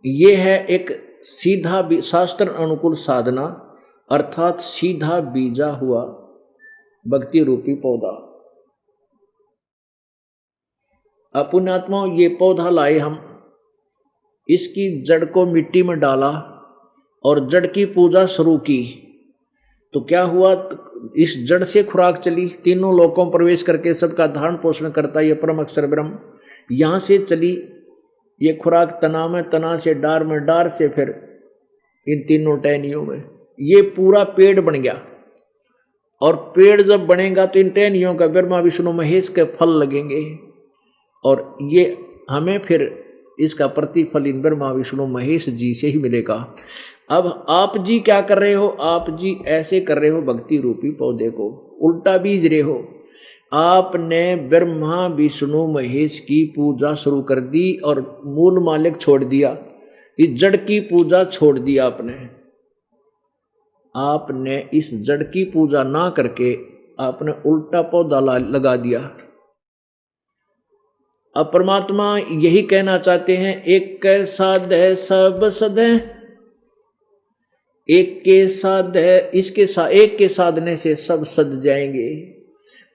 ये है एक सीधा शास्त्र अनुकूल साधना अर्थात सीधा बीजा हुआ भक्ति रूपी पौधा। पुण्यात्मा ये पौधा लाए हम, इसकी जड़ को मिट्टी में डाला और जड़ की पूजा शुरू की, तो क्या हुआ? इस जड़ से खुराक चली, तीनों लोकों में प्रवेश करके सबका धारण पोषण करता है ये परम अक्षर ब्रह्म। यहाँ से चली ये खुराक तना में, तना से डार में, डार से फिर इन तीनों टहनियों में, ये पूरा पेड़ बन गया। और पेड़ जब बनेगा तो इन टहनियों का ब्रह्मा विष्णु महेश के फल लगेंगे, और ये हमें फिर इसका प्रतिफल इन ब्रह्मा विष्णु महेश जी से ही मिलेगा। अब आप जी क्या कर रहे हो? आप जी ऐसे कर रहे हो भक्ति रूपी पौधे को उल्टा बीज रहे हो। आपने ब्रह्मा विष्णु महेश की पूजा शुरू कर दी और मूल मालिक छोड़ दिया, इस जड़ की पूजा छोड़ दी आपने इस जड़ की पूजा ना करके आपने उल्टा पौधा लगा दिया। अब परमात्मा यही कहना चाहते हैं, एक के साध है सब सद है, एक के साध है, इसके एक के साधने से सब सद जाएंगे,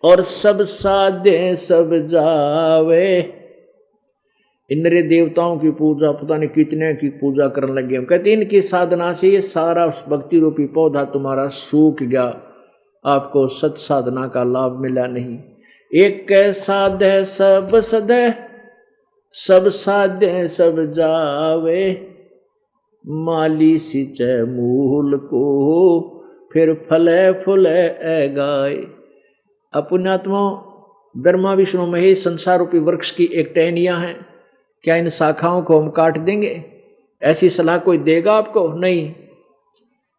और सब साधे सब जावे। इंद्र देवताओं की पूजा पता नहीं कितने की पूजा करने लगे हम, कहते इनकी साधना से ये सारा भक्ति रूपी पौधा तुम्हारा सूख गया, आपको सत साधना का लाभ मिला नहीं। एक साध है सब सद है, सब साधे सब जावे, माली सिंचै मूल को फिर फले फुले गाय। पुण्यात्मा ब्रह्मा विष्णु महेश संसार रूपी वृक्ष की एक टहनियां हैं, क्या इन शाखाओं को हम काट देंगे? ऐसी सलाह कोई देगा आपको? नहीं,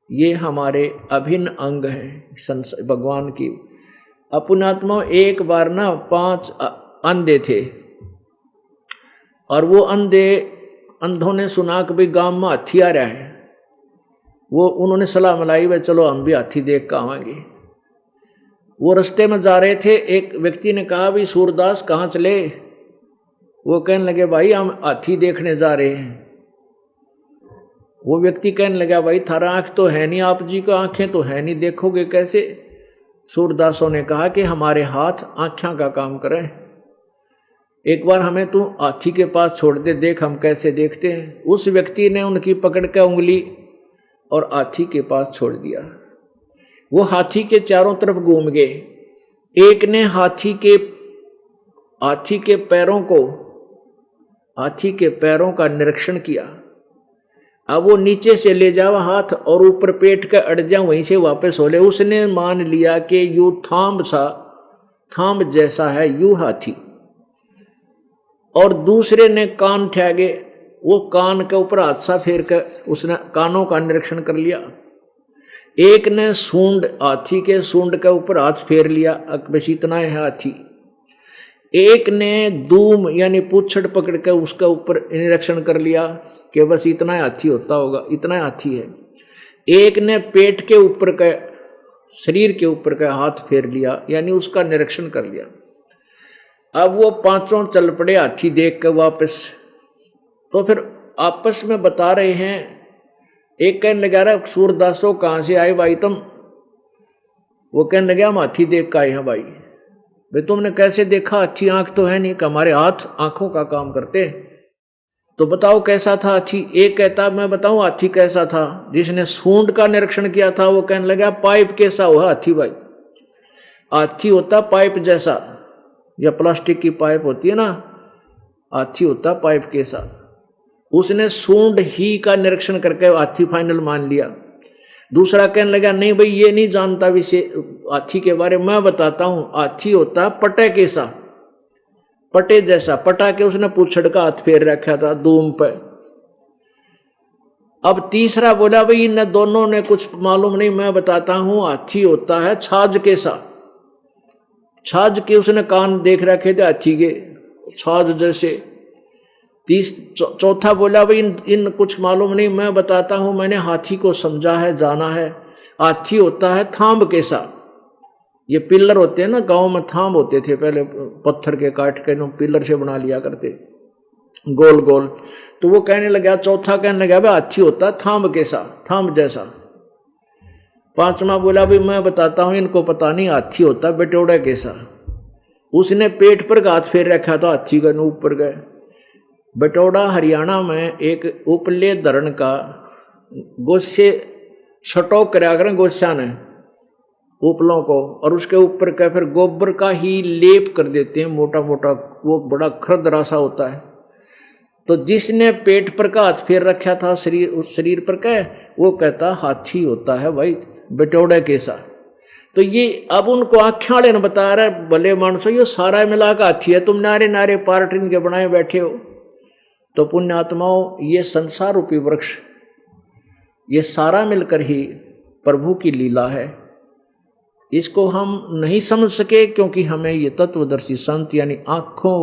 ये हमारे अभिन्न अंग हैं भगवान की। पुण्यात्मा एक बार ना 5 अंधे थे, और वो अंधों ने सुना कि भाई गांव में हाथी आ रहा है, वो उन्होंने सलाह मिलाई भाई चलो हम भी हाथी देख कर आवांगे। वो रास्ते में जा रहे थे, एक व्यक्ति ने कहा भाई सूरदास कहाँ चले? वो कहने लगे भाई हम हाथी देखने जा रहे हैं। वो व्यक्ति कहने लगा भाई थारा आँख तो है नहीं, आप जी को आँखें तो है नहीं, देखोगे कैसे? सूरदासों ने कहा कि हमारे हाथ आँखों का काम करें, एक बार हमें तू हाथी के पास छोड़ दे, देख हम कैसे देखते हैं। उस व्यक्ति ने उनकी पकड़ के उंगली और हाथी के पास छोड़ दिया। वो हाथी के चारों तरफ घूम गए। एक ने हाथी के पैरों का निरीक्षण किया। अब वो नीचे से ले जावा हाथ और ऊपर पेट का अड़ जा, वहीं से वापस हो ले। उसने मान लिया कि यू थांब जैसा है यू हाथी। और दूसरे ने कान ठहगे, वो कान के ऊपर हाथ सा फेर कर उसने कानों का निरीक्षण कर लिया। एक ने हाथी के सूंड के ऊपर हाथ फेर लिया, बस इतना है हाथी। एक ने दूम यानी पूछड़ पकड़ के उसके ऊपर निरीक्षण कर लिया कि बस इतना हाथी होता होगा, इतना हाथी है। एक ने पेट के ऊपर का, शरीर के ऊपर का हाथ फेर लिया यानी उसका निरीक्षण कर लिया। अब वो पांचों चल पड़े हाथी देख कर वापस। तो फिर आपस में बता रहे हैं, एक कहने लगा रहा सूरदासो कहाँ से आए भाई तुम? वो कहने लगे हम हाथी देख कर आए हैं भाई। भाई तुमने कैसे देखा? अच्छी आंख तो है नहीं कि हमारे हाथ आंखों का काम करते। तो बताओ कैसा था हाथी? एक कहता मैं बताऊं हाथी कैसा था? जिसने सूंड का निरीक्षण किया था वो कहने लगा पाइप कैसा हुआ हाथी भाई? हाथी होता पाइप जैसा, या प्लास्टिक की पाइप होती है ना, हाथी होता पाइप कैसा। उसने सूंड ही का निरीक्षण करके हाथी फाइनल मान लिया। दूसरा कहने लगा नहीं भाई ये नहीं जानता विषय हाथी के बारे में, मैं बताता हूं हाथी होता पटे कैसा, पटे जैसा। पटा के उसने पूछड़ का हाथ फेर रखा था दूम पे। अब तीसरा बोला भाई इन दोनों ने कुछ मालूम नहीं, मैं बताता हूं हाथी होता है छाछ कैसा। छाछ के उसने कान देख रखे थे हाथी के, छाछ जैसे। चौथा बोला भाई इन कुछ मालूम नहीं, मैं बताता हूं मैंने हाथी को समझा है जाना है, हाथी होता है थांब कैसा। ये पिलर होते हैं ना, गांव में थांब होते थे पहले, पत्थर के काट के पिलर से बना लिया करते गोल गोल। तो वो कहने लगा, चौथा कहने लगा भाई हाथी होता थांब कैसा, थांब जैसा। पांचवा बोला भाई मैं बताता हूं इनको पता नहीं, हाथी होता बटोड़ा कैसा। उसने पेट पर हाथ फेर रखा था हाथी का, ऊपर गए। बटोड़ा हरियाणा में एक उपले धरण का गोस्से छटोक करा करें गोस्या ने उपलों को, और उसके ऊपर का फिर गोबर का ही लेप कर देते हैं मोटा मोटा, वो बड़ा खरदरा सा होता है। तो जिसने पेट पर का हाथ फेर रखा था शरीर, उस शरीर पर का, वो कहता हाथी होता है भाई बटोड़े कैसा। तो ये अब उनको आँखें वाले ने बता रहा है भले मानसो ये सारा मिला का हाथी है, तुम नारे नारे पार्ट इनके बनाए बैठे हो। तो पुण्यात्माओं ये संसार रूपी वृक्ष, ये सारा मिलकर ही प्रभु की लीला है। इसको हम नहीं समझ सके क्योंकि हमें ये तत्वदर्शी संत यानी आंखों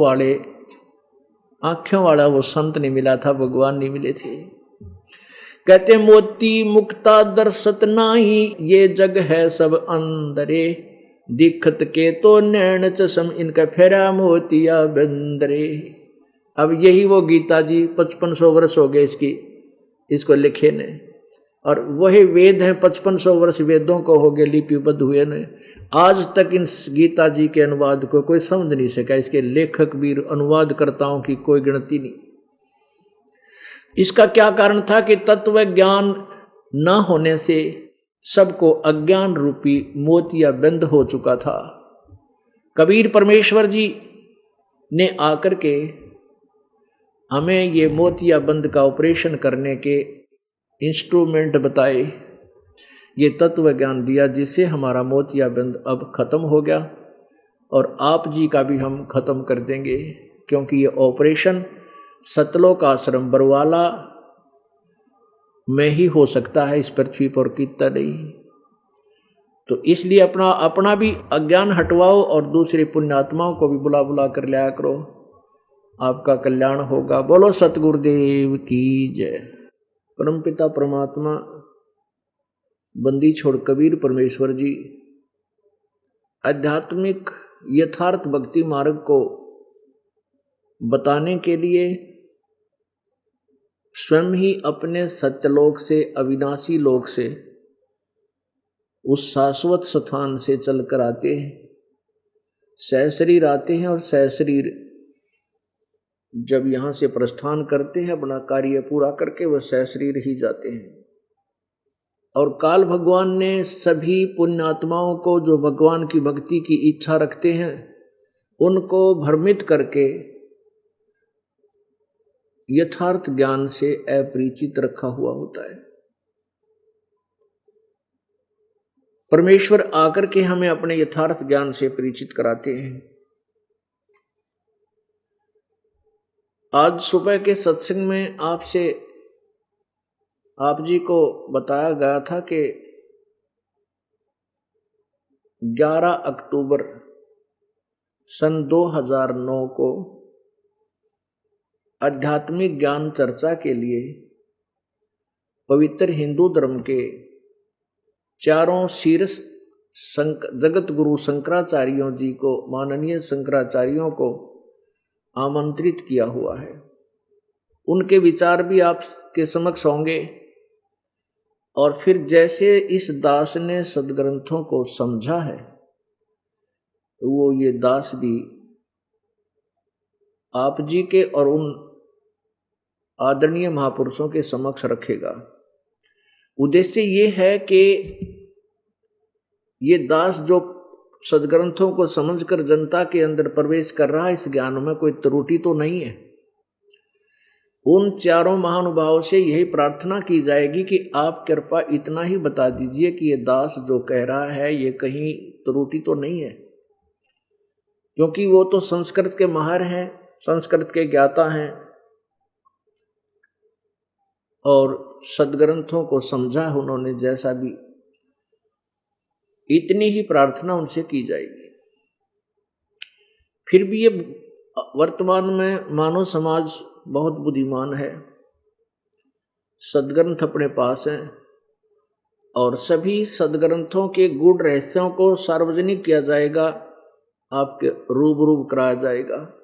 वाला वो संत नहीं मिला था, भगवान नहीं मिले थे। कहते मोती मुक्ता दर्शत नाही, ये जग है सब अंदरे, दिखत के तो नैन चसम, इनका फेरा मोतिया बंदरे। अब यही वो गीता जी 5500 वर्ष हो गए इसको लिखे ने, और वही वेद है 5500 वर्ष वेदों को हो गए लिपिबद्ध हुए ने। आज तक इन गीता जी के अनुवाद को कोई समझ नहीं सका, इसके लेखक भी अनुवादकर्ताओं की कोई गिनती नहीं। इसका क्या कारण था कि तत्व ज्ञान न होने से सबको अज्ञान रूपी मोतिया बंद हो चुका था। कबीर परमेश्वर जी ने आकर के हमें ये मोतिया बंद का ऑपरेशन करने के इंस्ट्रूमेंट बताए, ये तत्व ज्ञान दिया, जिससे हमारा मोतिया बंद अब खत्म हो गया और आप जी का भी हम खत्म कर देंगे, क्योंकि ये ऑपरेशन सतलोक आश्रम बरवाला में ही हो सकता है, इस पृथ्वी पर कितना नहीं। तो इसलिए अपना भी अज्ञान हटवाओ और दूसरे पुण्यात्माओं को भी बुला बुला कर लाया करो, आपका कल्याण होगा। बोलो सतगुरुदेव की जय। परमपिता परमात्मा बंदी छोड़ कबीर परमेश्वर जी आध्यात्मिक यथार्थ भक्ति मार्ग को बताने के लिए स्वयं ही अपने सत्यलोक से, अविनाशी लोक से, उस शाश्वत स्थान से चलकर आते हैं, सहशरीर आते हैं और सहशरीर जब यहाँ से प्रस्थान करते हैं अपना कार्य पूरा करके वह सहशरीर ही जाते हैं। और काल भगवान ने सभी पुण्यात्माओं को जो भगवान की भक्ति की इच्छा रखते हैं उनको भ्रमित करके यथार्थ ज्ञान से अपरिचित रखा हुआ होता है। परमेश्वर आकर के हमें अपने यथार्थ ज्ञान से परिचित कराते हैं। आज सुबह के सत्संग में आप जी को बताया गया था कि 11 अक्टूबर सन 2009 को आध्यात्मिक ज्ञान चर्चा के लिए पवित्र हिंदू धर्म के चारों शीर्ष जगत गुरु शंकराचार्यों जी को, माननीय शंकराचार्यों को आमंत्रित किया हुआ है। उनके विचार भी आपके समक्ष होंगे। और फिर जैसे इस दास ने सदग्रंथों को समझा है, वो ये दास भी आप जी के और उन आदरणीय महापुरुषों के समक्ष रखेगा। उद्देश्य ये है कि ये दास जो सदग्रंथों को समझकर जनता के अंदर प्रवेश कर रहा है, इस ज्ञान में कोई त्रुटि तो नहीं है। उन चारों महानुभावों से यही प्रार्थना की जाएगी कि आप कृपा इतना ही बता दीजिए कि ये दास जो कह रहा है ये कहीं त्रुटि तो नहीं है, क्योंकि वो तो संस्कृत के माहिर हैं, संस्कृत के ज्ञाता हैं और सदग्रंथों को समझा है उन्होंने। जैसा भी इतनी ही प्रार्थना उनसे की जाएगी। फिर भी ये वर्तमान में मानव समाज बहुत बुद्धिमान है, सदग्रंथ अपने पास हैं और सभी सदग्रंथों के गूढ़ रहस्यों को सार्वजनिक किया जाएगा, आपके रूबरू कराया जाएगा।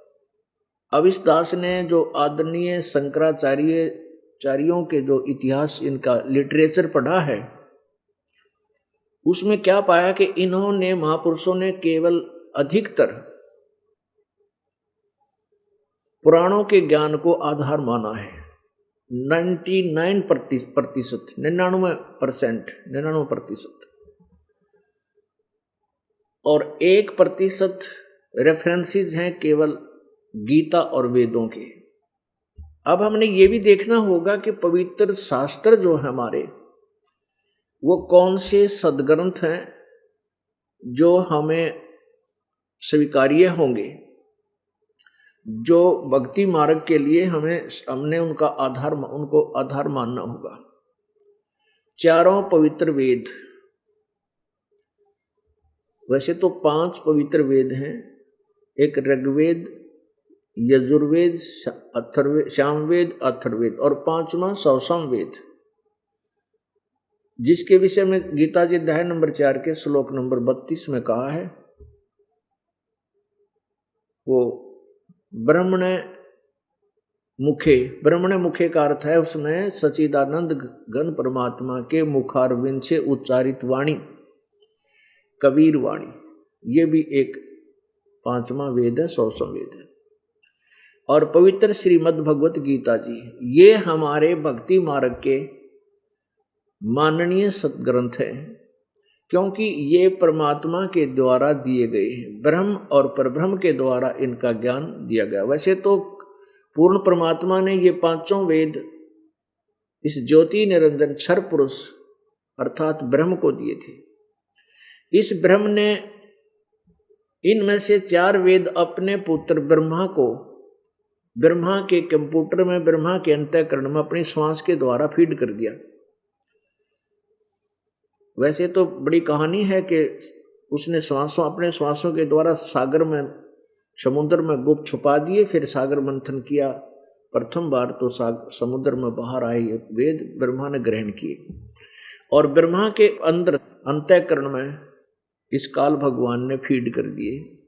अब इस दास ने जो आदरणीय शंकराचार्यों के जो इतिहास, इनका लिटरेचर पढ़ा है, उसमें क्या पाया कि इन्होंने, महापुरुषों ने केवल अधिकतर पुराणों के ज्ञान को आधार माना है। 99% और 1% रेफरेंसेस हैं केवल गीता और वेदों के। अब हमने ये भी देखना होगा कि पवित्र शास्त्र जो है हमारे, वो कौन से सदग्रंथ हैं जो हमें स्वीकार्य होंगे, जो भक्ति मार्ग के लिए हमने उनको आधार मानना होगा। चारों पवित्र वेद, वैसे तो 5 पवित्र वेद हैं, एक ऋग्वेद, यजुर्वेद, सामवेद, अथर्ववेद और 5वां सामवेद, जिसके विषय में गीता जी अध्याय नंबर 4 के श्लोक नंबर 32 में कहा है, वो ब्रह्मणे मुखे का अर्थ है उसमें सच्चिदानंद घन परमात्मा के मुखारविंद से उच्चारित वाणी, कबीर वाणी। ये भी एक 5वां वेद है, 100वां वेद है। और पवित्र श्रीमद् भगवत गीता जी, ये हमारे भक्ति मार्ग के माननीय सदग्रंथ है, क्योंकि ये परमात्मा के द्वारा दिए गए हैं, ब्रह्म और परब्रह्म के द्वारा इनका ज्ञान दिया गया। वैसे तो पूर्ण परमात्मा ने ये 5 वेद इस ज्योति निरंजन क्षर पुरुष अर्थात ब्रह्म को दिए थे। इस ब्रह्म ने इनमें से 4 वेद अपने पुत्र ब्रह्मा को, ब्रह्मा के कंप्यूटर में, ब्रह्मा के अंतःकरण में अपनी श्वास के द्वारा फीड कर दिया। वैसे तो बड़ी कहानी है कि उसने अपने श्वासों के द्वारा सागर में, समुद्र में गुप्त छुपा दिए, फिर सागर मंथन किया। प्रथम बार तो समुद्र में बाहर आए ये वेद ब्रह्मा ने ग्रहण किए और ब्रह्मा के अंदर अंतःकरण में इस काल भगवान ने फीड कर दिए।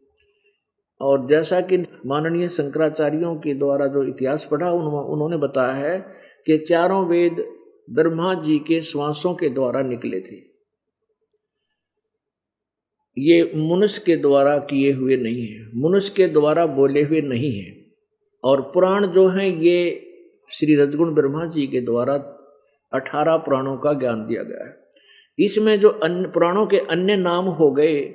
और जैसा कि माननीय शंकराचार्यों के द्वारा जो इतिहास पढ़ा, उन्होंने बताया है कि 4 वेद ब्रह्मा जी के श्वासों के द्वारा निकले थे, ये मनुष्य के द्वारा किए हुए नहीं है, मनुष्य के द्वारा बोले हुए नहीं है। और पुराण जो हैं ये श्री रजगुण ब्रह्मा जी के द्वारा 18 पुराणों का ज्ञान दिया गया है। इसमें जो अन्य पुराणों के अन्य नाम हो गए,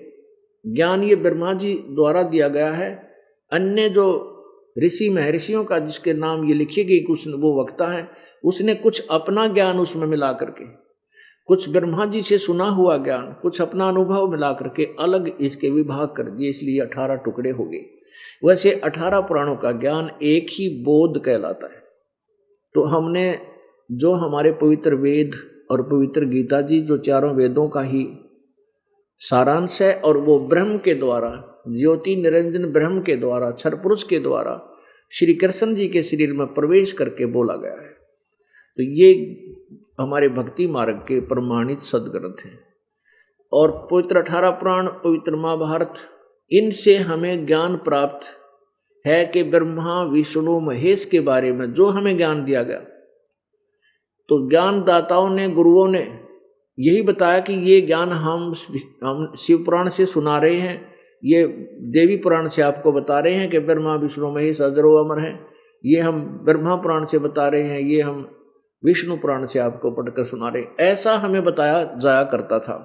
ज्ञान ये ब्रह्मा जी द्वारा दिया गया है। अन्य जो ऋषि महर्षियों का जिसके नाम ये लिखे गए, कुछ वो वक्ता है, उसने कुछ अपना ज्ञान उसमें मिला करके, कुछ ब्रह्मा जी से सुना हुआ ज्ञान, कुछ अपना अनुभव मिला करके अलग इसके विभाग कर दिए, इसलिए 18 टुकड़े हो गए। वैसे 18 पुराणों का ज्ञान एक ही बोध कहलाता है। तो हमने जो हमारे पवित्र वेद और पवित्र गीता जी जो 4 वेदों का ही सारांश है, और वो ब्रह्म के द्वारा, ज्योति निरंजन ब्रह्म के द्वारा, क्षर पुरुष के द्वारा श्री कृष्ण जी के शरीर में प्रवेश करके बोला गया है। तो ये हमारे भक्ति मार्ग के प्रमाणित सदग्रंथ हैं। और पवित्र 18 पुराण, पवित्र महाभारत, इनसे हमें ज्ञान प्राप्त है कि ब्रह्मा विष्णु महेश के बारे में जो हमें ज्ञान दिया गया, तो ज्ञानदाताओं ने, गुरुओं ने यही बताया कि ये ज्ञान हम शिव पुराण से सुना रहे हैं, ये देवी पुराण से आपको बता रहे हैं कि ब्रह्मा विष्णु महेश अजरो अमर हैं, ये हम ब्रह्मा पुराण से बता रहे हैं, ये हम विष्णु पुराण से आपको पढ़कर सुना रहे हैं। ऐसा हमें बताया जाया करता था।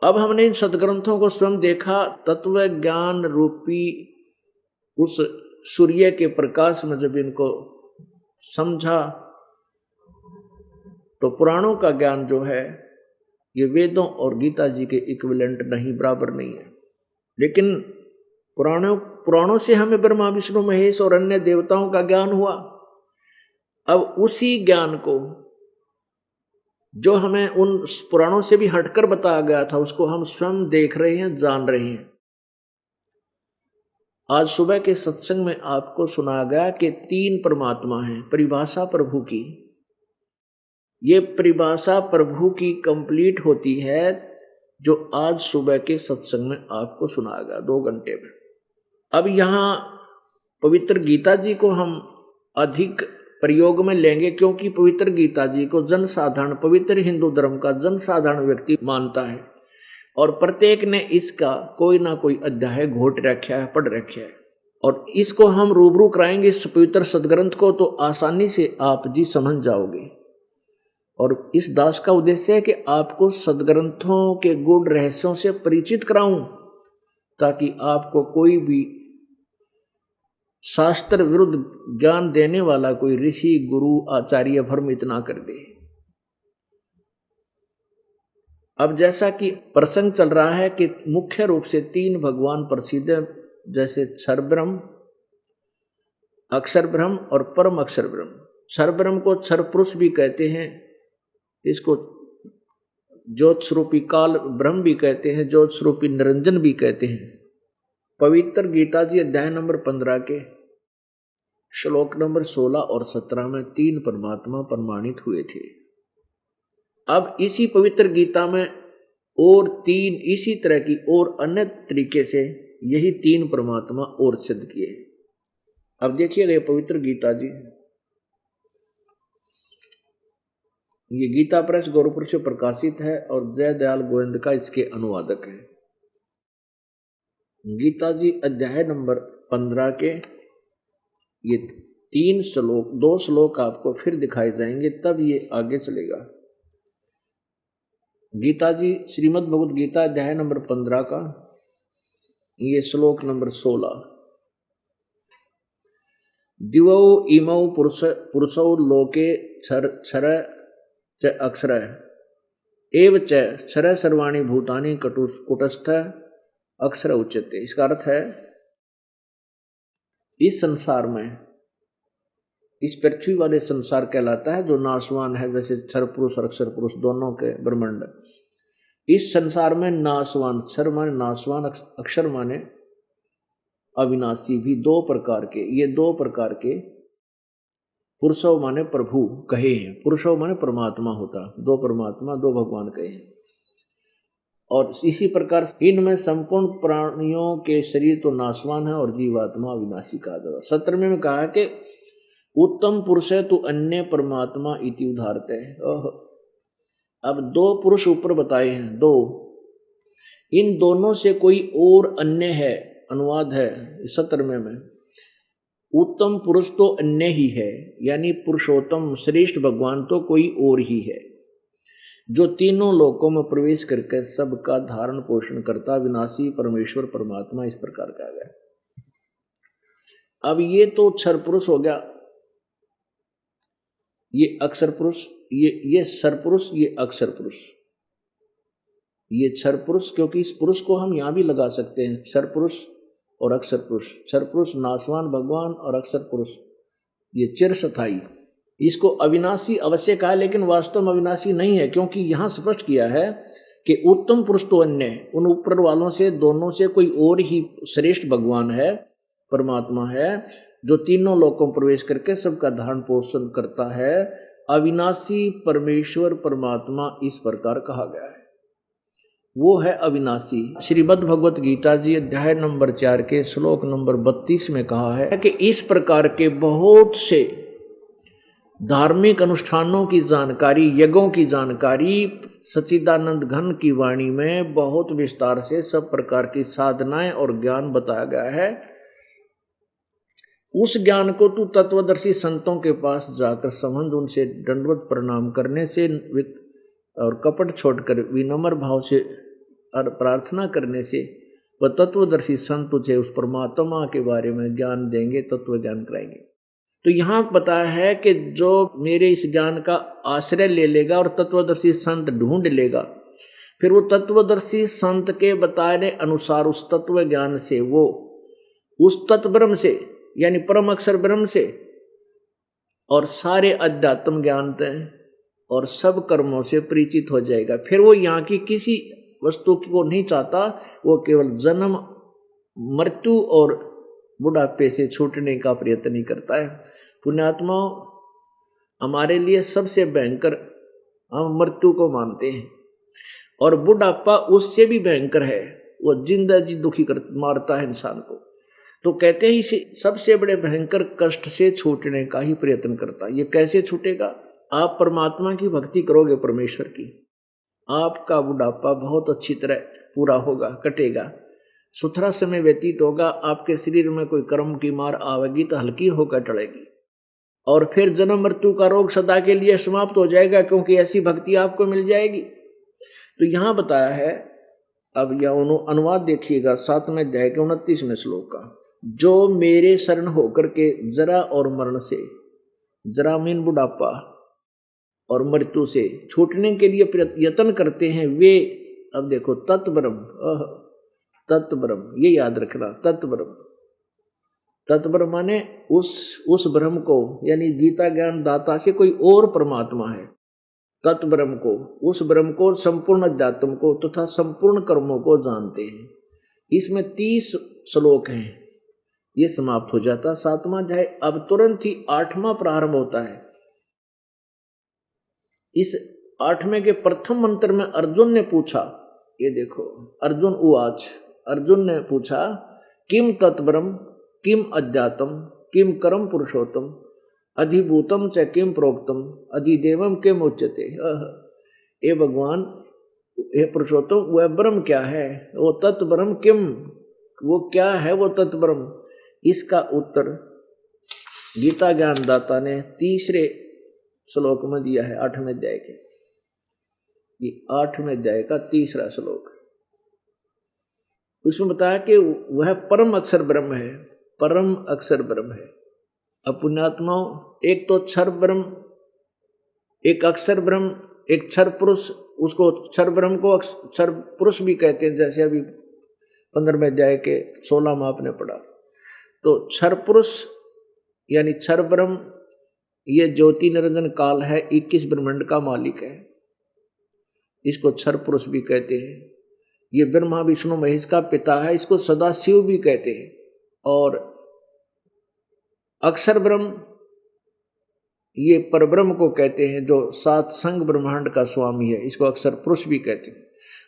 अब हमने इन सदग्रंथों को स्वयं देखा, तत्व ज्ञान रूपी उस सूर्य के प्रकाश में जब इनको समझा, तो पुराणों का ज्ञान जो है ये वेदों और गीता जी के इक्विवेलेंट नहीं, बराबर नहीं है। लेकिन पुराणों से हमें ब्रह्मा विष्णु महेश और अन्य देवताओं का ज्ञान हुआ। अब उसी ज्ञान को जो हमें उन पुराणों से भी हटकर बताया गया था, उसको हम स्वयं देख रहे हैं, जान रहे हैं। आज सुबह के सत्संग में आपको सुनाया गया कि 3 परमात्मा हैं, परिभाषा प्रभु की। ये परिभाषा प्रभु की कंप्लीट होती है जो आज सुबह के सत्संग में आपको सुनाया गया 2 घंटे में। अब यहाँ पवित्र गीता जी को हम अधिक प्रयोग में लेंगे, क्योंकि पवित्र गीता जी को जनसाधारण, पवित्र हिंदू धर्म का जनसाधारण व्यक्ति मानता है और प्रत्येक ने इसका कोई ना कोई अध्याय घोट रखा है, पढ़ रखा है। और इसको हम रूबरू कराएंगे इस पवित्र सदग्रंथ को, तो आसानी से आप जी समझ जाओगे। और इस दास का उद्देश्य है कि आपको सदग्रंथों के गूढ़ रहस्यों से परिचित कराऊं, ताकि आपको कोई भी शास्त्र विरुद्ध ज्ञान देने वाला कोई ऋषि, गुरु, आचार्य भ्रमित ना कर दे। अब जैसा कि प्रसंग चल रहा है कि मुख्य रूप से 3 भगवान प्रसिद्ध हैं, जैसे क्षर ब्रह्म, अक्षर ब्रह्म और परम अक्षर ब्रह्म। क्षर ब्रह्म को क्षर पुरुष भी कहते हैं, इसको ज्योत स्वरूपी काल ब्रह्म भी कहते हैं, ज्योत स्वरूपी निरंजन भी कहते हैं। पवित्र गीता जी अध्याय नंबर 15 के श्लोक नंबर 16 और 17 में 3 परमात्मा प्रमाणित हुए थे। अब इसी पवित्र गीता में और 3 इसी तरह की और अन्य तरीके से यही 3 परमात्मा और सिद्ध किए। अब देखिएगा ये पवित्र गीता जी, ये गीता प्रेस गोरखपुर से प्रकाशित है और जय दयाल गोविंद का इसके अनुवादक है। गीता जी अध्याय नंबर 15 के ये 3 श्लोक, 2 श्लोक आपको फिर दिखाए जाएंगे, तब ये आगे चलेगा। गीता जी श्रीमद् भगवद गीता अध्याय नंबर 15 का ये श्लोक नंबर 16। दिवौ इमौ पुरुषौ लोके क्षर च अक्षर एव च क्षर सर्वाणि भूतानि कुटस्थ अक्षर उच्यते। इसका अर्थ है, इस संसार में, इस पृथ्वी वाले संसार कहलाता है जो नाशवान है, जैसे क्षर पुरुष और अक्षर पुरुष दोनों के ब्रह्मांड। इस संसार में नाशवान, क्षर माने नाशवान, अक्षर माने अविनाशी भी 2 प्रकार के, ये 2 प्रकार के पुरुषों माने प्रभु कहे हैं। पुरुषों माने परमात्मा होता, 2 परमात्मा 2 भगवान कहे हैं। और इसी प्रकार इनमें संपूर्ण प्राणियों के शरीर तो नाशवान है और जीवात्मा अविनाशी कहा जाता। 17वें में कहा कि उत्तम पुरुष है तो अन्य परमात्मा इति उदाहरते है। अब 2 पुरुष ऊपर बताए हैं, 2, इन दोनों से कोई और अन्य है, अनुवाद है 17वें में। उत्तम पुरुष तो अन्य ही है, यानी पुरुषोत्तम श्रेष्ठ भगवान तो कोई और ही है, जो तीनों लोकों में प्रवेश करके सबका धारण पोषण करता विनाशी परमेश्वर परमात्मा, इस प्रकार कहा गया। अब ये तो क्षर पुरुष हो गया, ये अक्षर पुरुष, ये क्षर पुरुष, ये अक्षर पुरुष, ये क्षर पुरुष, क्योंकि इस पुरुष को हम यहां भी लगा सकते हैं, क्षर पुरुष और अक्षर पुरुष। क्षर पुरुष नाशवान भगवान और अक्षर पुरुष ये चिरस्थायी। इसको अविनाशी अवश्य कहा, लेकिन वास्तव में अविनाशी नहीं है, क्योंकि यहां स्पष्ट किया है कि उत्तम पुरुष तो अन्य है, उन ऊपर वालों से दोनों से कोई और ही श्रेष्ठ भगवान है, परमात्मा है, जो तीनों लोकों में प्रवेश करके सबका धारण पोषण करता है अविनाशी परमेश्वर परमात्मा इस प्रकार कहा गया है, वो है अविनाशी। श्रीमद् भगवत गीता जी अध्याय नंबर 4 के श्लोक नंबर 32 में कहा है कि इस प्रकार के बहुत से धार्मिक अनुष्ठानों की जानकारी, यज्ञों की जानकारी सच्चिदानंद घन की वाणी में बहुत विस्तार से सब प्रकार की साधनाएं और ज्ञान बताया गया है। उस ज्ञान को तू तत्वदर्शी संतों के पास जाकर समझ, उनसे दंडवत प्रणाम करने से और कपट छोड़कर विनम्र भाव से और प्रार्थना करने से वह तत्वदर्शी संत तुझे उस परमात्मा के बारे में ज्ञान देंगे, तत्व ज्ञान कराएंगे। तो यहाँ पता है कि जो मेरे इस ज्ञान का आश्रय ले लेगा और तत्वदर्शी संत ढूंढ लेगा, फिर वो तत्वदर्शी संत के बताने अनुसार उस तत्व ज्ञान से वो उस तत्व ब्रह्म से यानी परम अक्षर ब्रह्म से और सारे अध्यात्म ज्ञान और सब कर्मों से परिचित हो जाएगा। फिर वो यहाँ की किसी वस्तु को नहीं चाहता, वो केवल जन्म, मृत्यु और बुढ़ापे से छूटने का प्रयत्न ही करता है। पुण्यात्माओं, हमारे लिए सबसे भयंकर हम मृत्यु को मानते हैं और बुढ़ापा उससे भी भयंकर है, वो जिंदा जी दुखी मारता है इंसान को। तो कहते हैं इसे सबसे बड़े भयंकर कष्ट से छूटने का ही प्रयत्न करता है। ये कैसे छूटेगा? आप परमात्मा की भक्ति करोगे, परमेश्वर की, आपका बुढ़ापा बहुत अच्छी तरह पूरा होगा, कटेगा, सुथरा समय व्यतीत होगा, आपके शरीर में कोई कर्म की मार आवेगी तो हल्की होकर टलेगी और फिर जन्म मृत्यु का रोग सदा के लिए समाप्त हो जाएगा, क्योंकि ऐसी भक्ति आपको मिल जाएगी। तो यहाँ बताया है, अब यह अनुवाद देखिएगा 7वें अध्याय के 29वें श्लोक का। जो मेरे शरण होकर के जरा और मरण से, जरा मीन बुढ़ापा और मृत्यु से छूटने के लिए यत्न करते हैं, वे, अब देखो, तत्ब्रह्म, तत्ब्रह्म, ये याद रखना, तत्ब्रह्म, तत्ब्रह्म माने उस ब्रह्म को, यानी गीता ज्ञान दाता से कोई और परमात्मा है, तत्ब्रह्म को, उस ब्रह्म को, संपूर्ण अध्यात्म को तथा संपूर्ण कर्मों को जानते हैं। इसमें 30 श्लोक हैं, ये समाप्त हो जाता 7वां अध्याय। अब तुरंत ही 8वां प्रारंभ होता है। इस 8वें के प्रथम मंत्र में अर्जुन ने पूछा, ये देखो, अर्जुन उवाच, अर्जुन ने पूछा, किम तत्ब्रह्म किम अध्यात्म किम कर्म पुरुषोत्तम अधिभूतम च किम प्रोक्तम अधिदेवम किम उच्यते। हे भगवान, हे पुरुषोत्तम, वह ब्रह्म क्या है, वो तत्ब्रह्म किम, वो क्या है वो तत्ब्रह्म। इसका उत्तर गीता ज्ञानदाता ने 3रे श्लोक में दिया है, 8वें अध्याय के, ये 8वें अध्याय का 3रा श्लोक। उसमें बताया कि वह परम अक्षर ब्रह्म है, परम अक्षर ब्रह्म है। अब पुण्यात्माओं, एक तो क्षर ब्रह्म, एक अक्षर ब्रह्म, एक क्षर पुरुष, उसको क्षर ब्रह्म को क्षर पुरुष भी कहते हैं, जैसे अभी 15वें अध्याय के 16 में आपने पढ़ा। तो क्षर पुरुष यानी क्षर ब्रह्म, ये ज्योति निरंजन काल है, 21 ब्रह्मांड का मालिक है, इसको क्षर पुरुष भी कहते हैं। ये ब्रह्मा विष्णु महेश का पिता है, इसको सदा शिव भी कहते हैं। और अक्षर ब्रह्म, ये परब्रह्म को कहते हैं, जो 7 संग ब्रह्मांड का स्वामी है, इसको अक्षर पुरुष भी कहते हैं।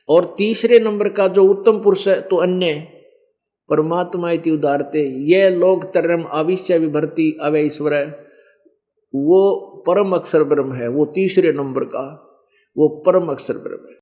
और 3रे नंबर का जो उत्तम पुरुष है, तो अन्य परमात्मा इति उदारते ये लोक तरम आविश्य विभर्ति अवय ईश्वर, वो परम अक्षर ब्रह्म है, वो 3रे नंबर का वो परम अक्षर ब्रह्म है।